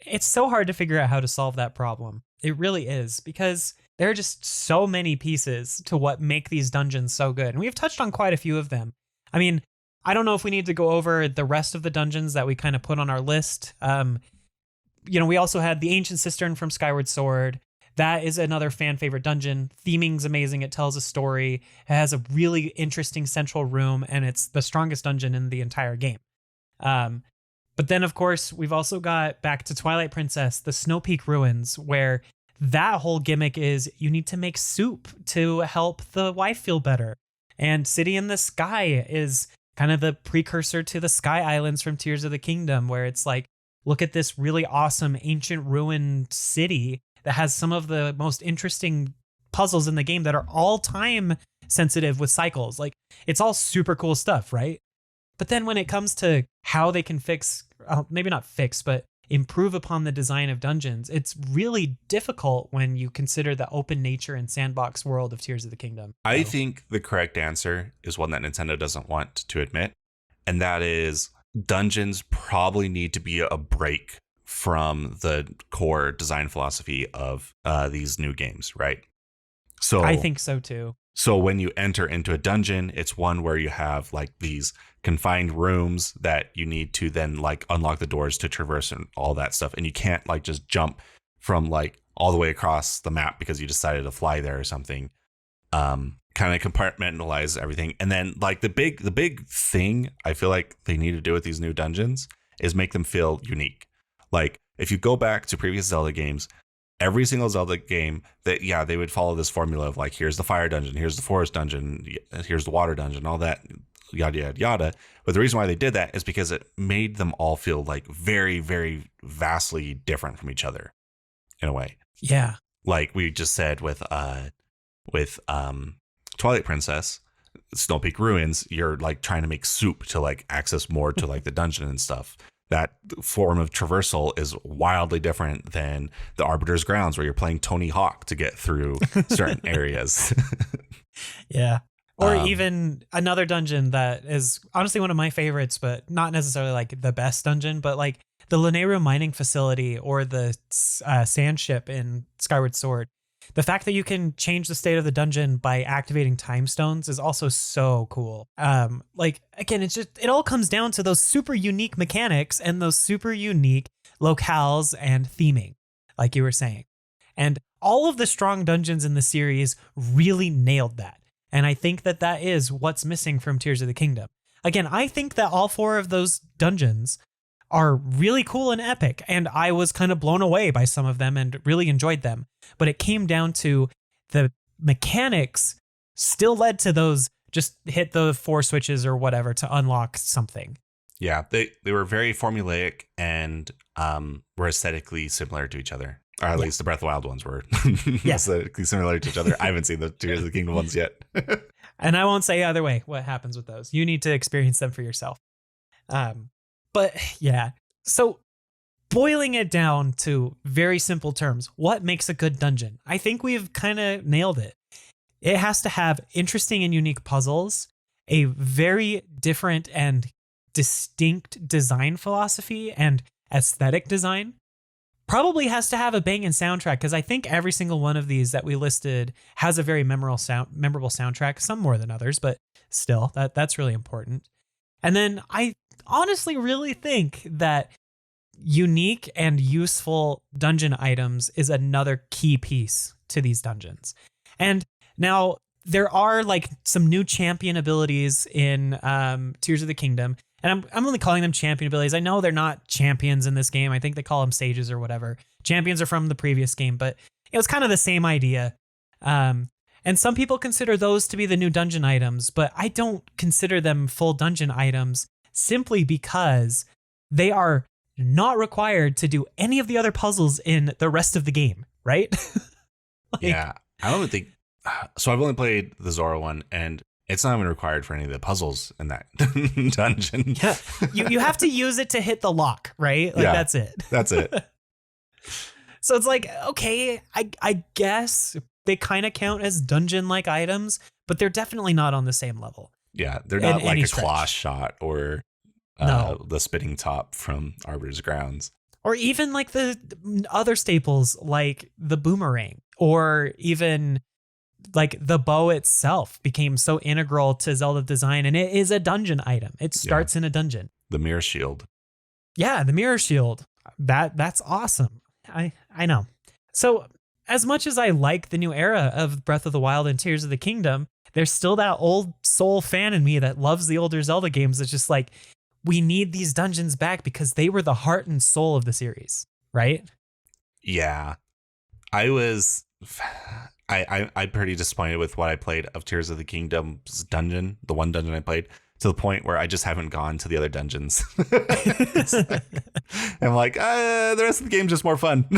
It's so hard to figure out how to solve that problem. It really is, because there are just so many pieces to what make these dungeons so good. And we've touched on quite a few of them. I mean, I don't know if we need to go over the rest of the dungeons that we kind of put on our list. You know, we also had the Ancient Cistern from Skyward Sword. That is another fan favorite dungeon. Theming's amazing. It tells a story. It has a really interesting central room, and it's the strongest dungeon in the entire game. But then, of course, we've also got back to Twilight Princess, the Snow Peak Ruins, where that whole gimmick is you need to make soup to help the wife feel better. And City in the Sky is kind of the precursor to the Sky Islands from Tears of the Kingdom, where it's like, look at this really awesome ancient ruined city that has some of the most interesting puzzles in the game that are all time sensitive with cycles. Like, it's all super cool stuff, right? But then when it comes to how they can fix, maybe not fix, but improve upon the design of dungeons, it's really difficult when you consider the open nature and sandbox world of Tears of the Kingdom. I think the correct answer is one that Nintendo doesn't want to admit, and that is dungeons probably need to be a break from the core design philosophy of these new games, right? I So think so too. so when you enter into a dungeon, it's one where you have like these confined rooms that you need to then like unlock the doors to traverse and all that stuff. And you can't like just jump from like all the way across the map because you decided to fly there or something. Kind of compartmentalize everything. And then like the big thing I feel like they need to do with these new dungeons is make them feel unique. Like if you go back to previous Zelda games, every single Zelda game that they would follow this formula of like, here's the fire dungeon, here's the forest dungeon, here's the water dungeon, all that, yada yada yada. But the reason why they did that is because it made them all feel like very, very vastly different from each other in a way. Yeah. Like we just said with Twilight Princess, Snow Peak Ruins, you're like trying to make soup to like access more to like the dungeon and stuff. That form of traversal is wildly different than the Arbiter's Grounds, where you're playing Tony Hawk to get through certain areas. Yeah. Or even another dungeon that is honestly one of my favorites, but not necessarily like the best dungeon, but like the Lanayru mining facility or the sand ship in Skyward Sword. The fact that you can change the state of the dungeon by activating time stones is also so cool. Like again, it all comes down to those super unique mechanics and those super unique locales and theming, like you were saying. And all of the strong dungeons in the series really nailed that. And I think that that is what's missing from Tears of the Kingdom. Again, I think that all 4 of those dungeons are really cool and epic, and I was kind of blown away by some of them and really enjoyed them. But it came down to the mechanics still led to those just hit the 4 switches or whatever to unlock something. Yeah, they were very formulaic and were aesthetically similar to each other. Or at least the Breath of the Wild ones were aesthetically similar to each other. I haven't seen the Tears of the Kingdom ones yet. And I won't say either way what happens with those. You need to experience them for yourself. But yeah, so boiling it down to very simple terms, what makes a good dungeon? I think we've kind of nailed it. It has to have interesting and unique puzzles, a very different and distinct design philosophy and aesthetic design. Probably has to have a banging soundtrack, because I think every single one of these that we listed has a very memorable soundtrack, some more than others, but still, that's really important. And then I honestly really think that unique and useful dungeon items is another key piece to these dungeons. And now there are like some new champion abilities in Tears of the Kingdom. And I'm only calling them champion abilities. I know they're not champions in this game. I think they call them sages or whatever. Champions are from the previous game, but it was kind of the same idea. And some people consider those to be the new dungeon items, but I don't consider them full dungeon items simply because they are not required to do any of the other puzzles in the rest of the game, right? Yeah, I don't think so. I've only played the Zora one, and it's not even required for any of the puzzles in that dungeon. Yeah, you have to use it to hit the lock, right? Like that's it. That's it. So it's like, okay, I guess they kind of count as dungeon-like items, but they're definitely not on the same level. Yeah, they're not like a stretch. claw shot or the spitting top from Arbiter's Grounds. Or even like the other staples like the boomerang, or even like the bow itself became so integral to Zelda design, and it is a dungeon item. It starts in a dungeon. The mirror shield. Yeah, the mirror shield. That's awesome. I know. So as much as I like the new era of Breath of the Wild and Tears of the Kingdom, there's still that old soul fan in me that loves the older Zelda games. It's just like, we need these dungeons back because they were the heart and soul of the series, right? Yeah. I'm pretty disappointed with what I played of Tears of the Kingdom's dungeon, the one dungeon I played, to the point where I just haven't gone to the other dungeons. I'm like, the rest of the game's just more fun.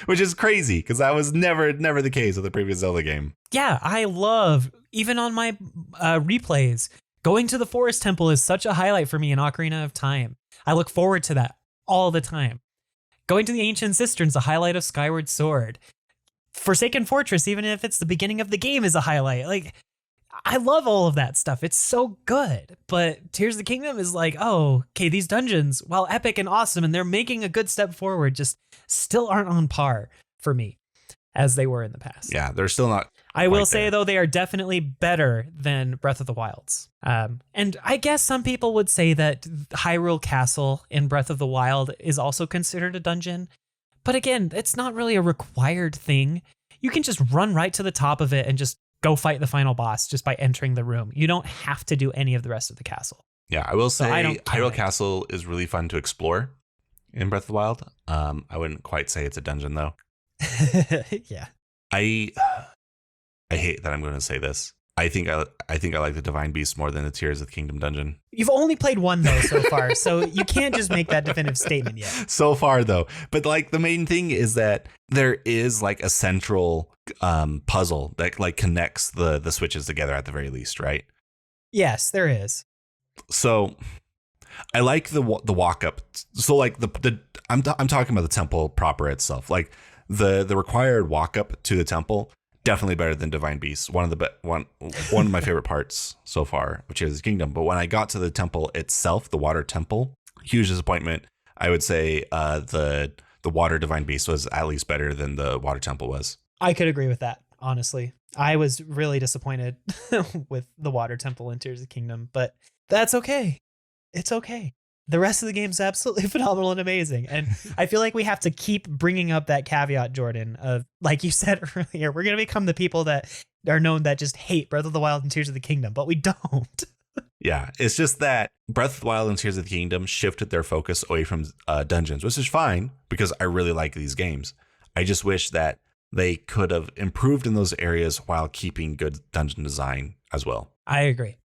Which is crazy, because that was never the case with the previous Zelda game. Yeah, I love, even on my replays, going to the Forest Temple is such a highlight for me in Ocarina of Time. I look forward to that all the time. Going to the Ancient Cisterns, a highlight of Skyward Sword. Forsaken Fortress, even if it's the beginning of the game, is a highlight. Like, I love all of that stuff. It's so good. But Tears of the Kingdom is like, oh, okay, these dungeons, while epic and awesome, and they're making a good step forward, just still aren't on par for me. as they were in the past. Yeah, they're still not. I will quite say, there. though, they are definitely better than Breath of the Wild's. And I guess some people would say that Hyrule Castle in Breath of the Wild is also considered a dungeon. But again, it's not really a required thing. You can just run right to the top of it and just go fight the final boss just by entering the room. You don't have to do any of the rest of the castle. Yeah, I will say I don't count Hyrule it. Castle is really fun to explore in Breath of the Wild. I wouldn't quite say it's a dungeon though. Yeah. I hate that I'm going to say this. I think I like the Divine Beast more than the Tears of the Kingdom dungeon. You've only played one, though, so far, so you can't just make that definitive statement yet. So far though, but like the main thing is that there is like a central puzzle that like connects the switches together at the very least, right? Yes, there is. So I like the walk up. So like I'm talking about the temple proper itself. Like the required walk up to the temple, definitely better than Divine Beast. One of my favorite parts so far, which is Kingdom. But when I got to the temple itself, the water temple, huge disappointment. I would say the water Divine Beast was at least better than the water temple was. I could agree with that, honestly. I was really disappointed with the water temple in Tears of the Kingdom, but that's okay. It's okay. The rest of the game's absolutely phenomenal and amazing. And I feel like we have to keep bringing up that caveat, Jordan, of, like you said earlier, we're going to become the people that are known that just hate Breath of the Wild and Tears of the Kingdom, but we don't. Yeah, it's just that Breath of the Wild and Tears of the Kingdom shifted their focus away from dungeons, which is fine because I really like these games. I just wish that they could have improved in those areas while keeping good dungeon design as well. I agree.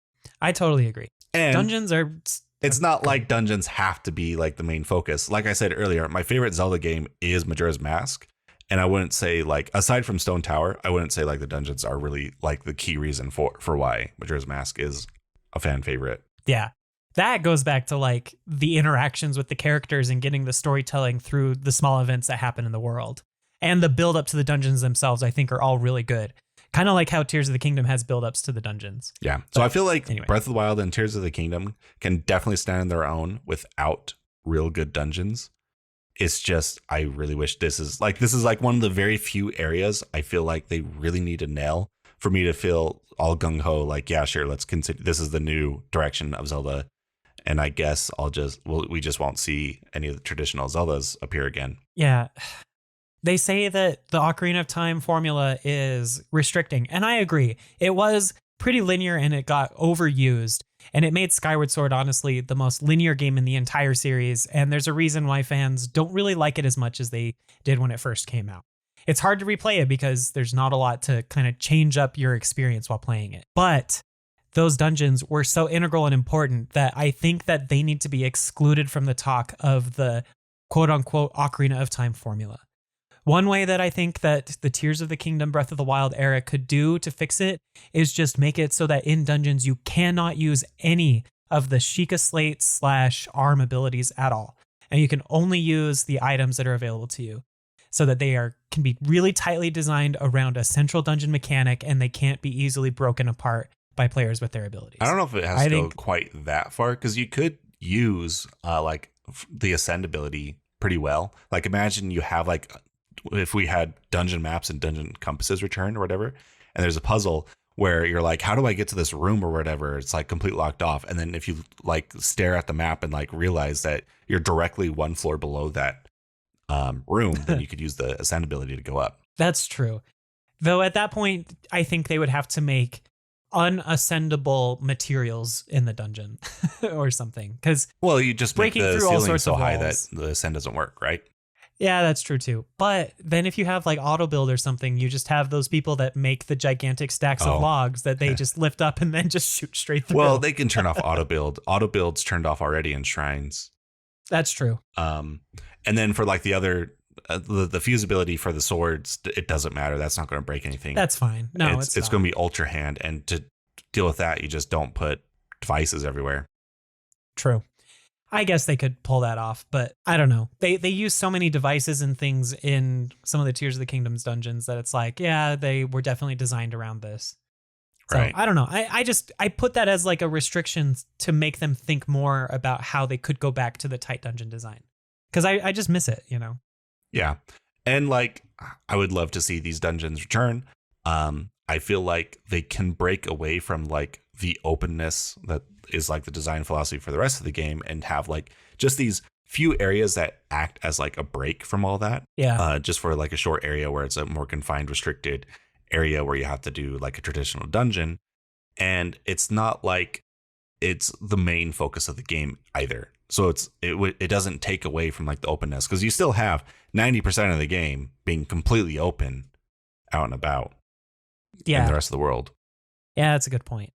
I totally agree. And Dungeons are... it's not like dungeons have to be like the main focus. Like I said earlier, my favorite Zelda game is Majora's Mask. And I wouldn't say like, aside from Stone Tower, I wouldn't say like the dungeons are really like the key reason for why Majora's Mask is a fan favorite. Yeah. That goes back to like the interactions with the characters and getting the storytelling through the small events that happen in the world. And the build up to the dungeons themselves, I think, are all really good. Kind of like how Tears of the Kingdom has build ups to the dungeons. Yeah. So I feel like anyway. Breath of the Wild and Tears of the Kingdom can definitely stand on their own without real good dungeons. It's just, I really wish this is like one of the very few areas I feel like they really need to nail for me to feel all gung ho. Like, yeah, sure, let's consider this is the new direction of Zelda. And I guess we just won't see any of the traditional Zeldas appear again. Yeah. They say that the Ocarina of Time formula is restricting, and I agree. It was pretty linear and it got overused, and it made Skyward Sword, honestly, the most linear game in the entire series, and there's a reason why fans don't really like it as much as they did when it first came out. It's hard to replay it because there's not a lot to kind of change up your experience while playing it. But those dungeons were so integral and important that I think that they need to be excluded from the talk of the quote-unquote Ocarina of Time formula. One way that I think that the Tears of the Kingdom Breath of the Wild era could do to fix it is just make it so that in dungeons you cannot use any of the Sheikah Slate / arm abilities at all. And you can only use the items that are available to you so that they can be really tightly designed around a central dungeon mechanic and they can't be easily broken apart by players with their abilities. I don't know if it has to go quite that far because you could use like the Ascend ability pretty well. Like imagine you have like, if we had dungeon maps and dungeon compasses returned or whatever, and there's a puzzle where you're like, how do I get to this room or whatever? It's like completely locked off. And then if you like stare at the map and like realize that you're directly one floor below that room, then you could use the Ascend ability to go up. That's true. Though at that point, I think they would have to make unascendable materials in the dungeon or something. Because you just make the ceiling so high that the Ascend doesn't work, right? Yeah, that's true too. But then if you have like auto build or something, you just have those people that make the gigantic stacks of logs that they just lift up and then just shoot straight through. Well, they can turn off auto build. Auto build's turned off already in shrines. That's true. And then for like the other, the fusibility for the swords, it doesn't matter. That's not going to break anything. That's fine. No, it's going to be ultra hand. And to deal with that, you just don't put devices everywhere. True. I guess they could pull that off, but I don't know. They use so many devices and things in some of the Tears of the Kingdom's dungeons that it's like, yeah, they were definitely designed around this. So, right. I don't know. I put that as like a restriction to make them think more about how they could go back to the tight dungeon design. Because I just miss it, you know? Yeah. And like, I would love to see these dungeons return. I feel like they can break away from like the openness that is like the design philosophy for the rest of the game and have like just these few areas that act as like a break from all that. Yeah. Just for like a short area where it's a more confined, restricted area where you have to do like a traditional dungeon. And it's not like it's the main focus of the game either. So it doesn't take away from like the openness, because you still have 90% of the game being completely open out and about in the rest of the world. Yeah, that's a good point.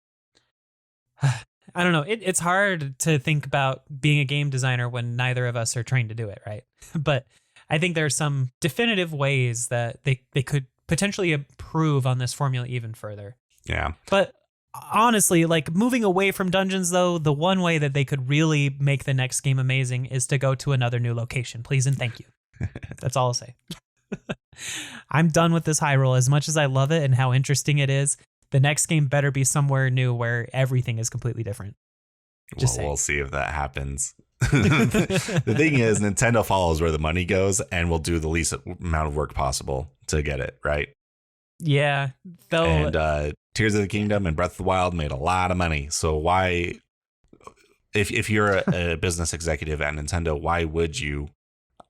I don't know. It's hard to think about being a game designer when neither of us are trying to do it, right? But I think there are some definitive ways that they could potentially improve on this formula even further. Yeah. But honestly, like moving away from dungeons, though, the one way that they could really make the next game amazing is to go to another new location. Please and thank you. That's all I'll say. I'm done with this Hyrule. As much as I love it and how interesting it is, the next game better be somewhere new where everything is completely different. We'll see if that happens. The thing is, Nintendo follows where the money goes and will do the least amount of work possible to get it right. Yeah. And Tears of the Kingdom and Breath of the Wild made a lot of money. So why, if you're a business executive at Nintendo, why would you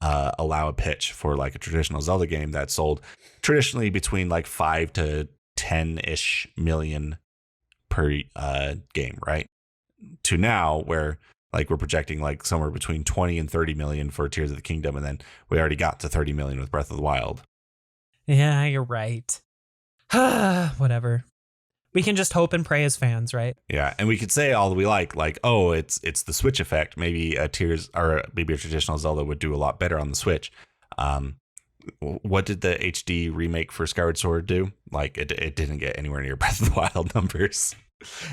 allow a pitch for like a traditional Zelda game that sold traditionally between like 5 to 10-ish million per game, right? To now where like we're projecting like somewhere between 20 and 30 million for Tears of the Kingdom, and then we already got to 30 million with Breath of the Wild. Yeah, you're right. Whatever. We can just hope and pray as fans, right? Yeah, and we could say all we like, oh, it's the Switch effect. Maybe a Tears or maybe a traditional Zelda would do a lot better on the Switch. What did the HD remake for Skyward Sword do? Like it didn't get anywhere near Breath of the Wild numbers.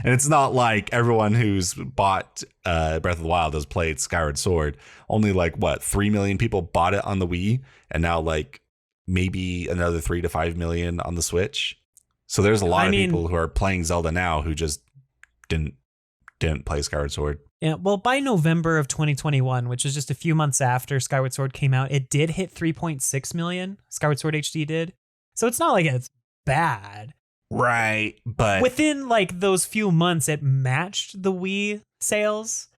And it's not like everyone who's bought Breath of the Wild has played Skyward Sword. Only like 3 million people bought it on the Wii, and now like maybe another 3 to 5 million on the Switch. So there's a lot of people who are playing Zelda now who just didn't play Skyward Sword. Yeah, well, by November of 2021, which is just a few months after Skyward Sword came out, it did hit 3.6 million. Skyward Sword HD did. So it's not like it's bad. Right, but within like those few months, it matched the Wii sales.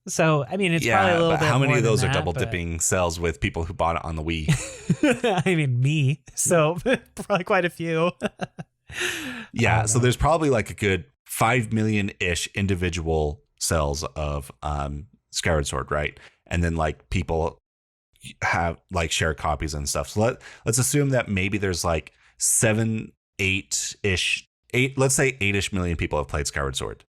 So, I mean, it's probably a little bit. How many more of those than are that, double dipping sales with people who bought it on the Wii? I mean, me. So probably quite a few. Yeah, so there's probably like a good 5 million-ish individual sales of Skyward Sword, right? And then like people have like share copies and stuff. So let's assume that maybe there's like 8-ish, let's say 8-ish million people have played Skyward Sword.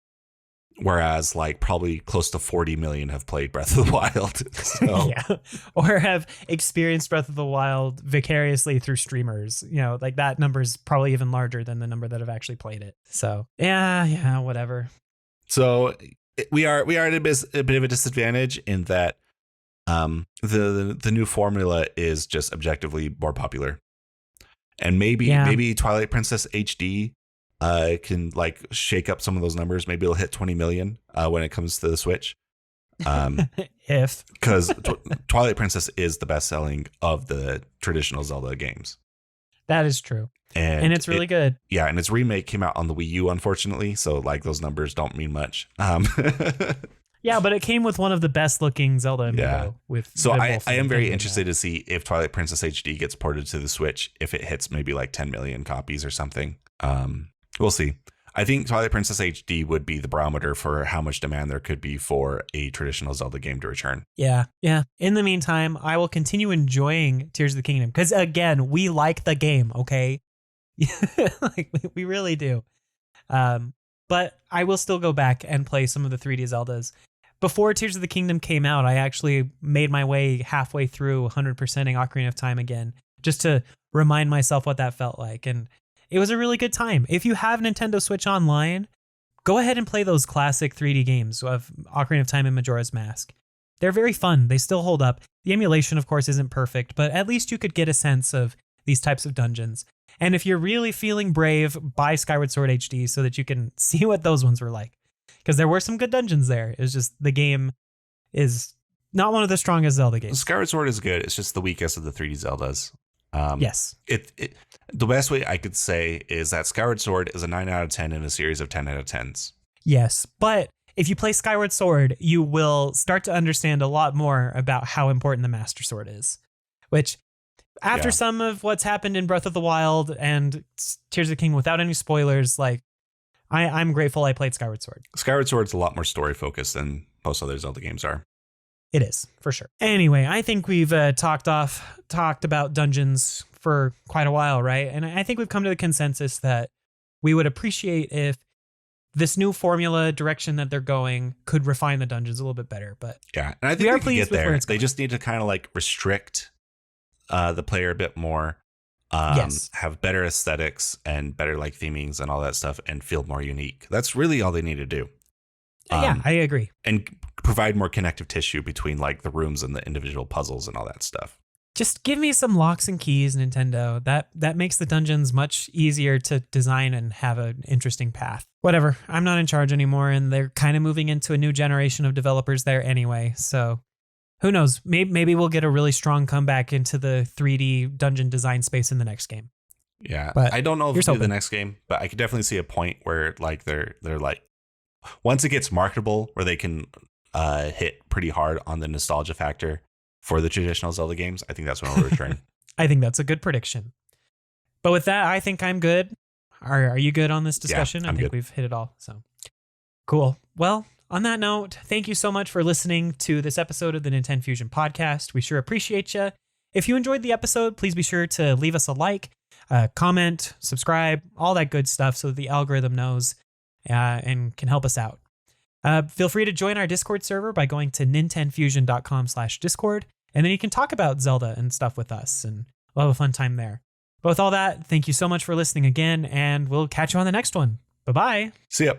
Whereas like probably close to 40 million have played Breath of the Wild. So. Yeah. Or have experienced Breath of the Wild vicariously through streamers. You know, like that number is probably even larger than the number that have actually played it. So yeah, whatever. So we are at a bit of a disadvantage in that the new formula is just objectively more popular. And maybe Twilight Princess HD can like shake up some of those numbers. Maybe it'll hit 20 million when it comes to the Switch. Because Twilight Princess is the best selling of the traditional Zelda games. That is true. And it's really good. Yeah, and its remake came out on the Wii U, unfortunately. So like those numbers don't mean much. Yeah, but it came with one of the best looking Zelda amiibo. So I am very interested to see if Twilight Princess HD gets ported to the Switch, if it hits maybe like 10 million copies or something. We'll see. I think Twilight Princess HD would be the barometer for how much demand there could be for a traditional Zelda game to return. Yeah. In the meantime, I will continue enjoying Tears of the Kingdom because, again, we like the game, okay? Like we really do. But I will still go back and play some of the 3D Zeldas. Before Tears of the Kingdom came out, I actually made my way halfway through 100%ing Ocarina of Time again, just to remind myself what that felt like. And it was a really good time. If you have Nintendo Switch Online, go ahead and play those classic 3D games of Ocarina of Time and Majora's Mask. They're very fun. They still hold up. The emulation, of course, isn't perfect, but at least you could get a sense of these types of dungeons. And if you're really feeling brave, buy Skyward Sword HD so that you can see what those ones were like. Because there were some good dungeons there. It was just the game is not one of the strongest Zelda games. Skyward Sword is good. It's just the weakest of the 3D Zeldas. Yes. The best way I could say is that Skyward Sword is a 9 out of 10 in a series of 10 out of 10s. Yes, but if you play Skyward Sword, you will start to understand a lot more about how important the Master Sword is, which after some of what's happened in Breath of the Wild and Tears of the Kingdom, without any spoilers, like I'm grateful I played Skyward Sword. Skyward Sword's a lot more story focused than most other Zelda games are. It is, for sure. Anyway, I think we've talked about dungeons for quite a while, right? And I think we've come to the consensus that we would appreciate if this new formula direction that they're going could refine the dungeons a little bit better. But yeah, and I think we are they can pleased get with there. where it's They going. just need to kind of like restrict the player a bit more. Yes. Have better aesthetics and better like themings and all that stuff and feel more unique. That's really all they need to do. Yeah, I agree. And provide more connective tissue between like the rooms and the individual puzzles and all that stuff. Just give me some locks and keys, Nintendo. That makes the dungeons much easier to design and have an interesting path. Whatever. I'm not in charge anymore, and they're kind of moving into a new generation of developers there anyway. So who knows? Maybe we'll get a really strong comeback into the 3D dungeon design space in the next game. Yeah, but I don't know if here's it'll be the hoping. next game, but I could definitely see a point where like they're like once it gets marketable, where they can hit pretty hard on the nostalgia factor for the traditional Zelda games. I think that's when it'll return. I think that's a good prediction. But with that, I think I'm good. Are you good on this discussion? Yeah, I think good. we've hit it all. So cool. Well, on that note, thank you so much for listening to this episode of the NintenFusion podcast. We sure appreciate you. If you enjoyed the episode, please be sure to leave us a like, comment, subscribe, all that good stuff so that the algorithm knows and can help us out. Feel free to join our Discord server by going to nintenfusion.com/discord, and then you can talk about Zelda and stuff with us, and we'll have a fun time there. But with all that, thank you so much for listening again, and we'll catch you on the next one. Bye-bye. See ya.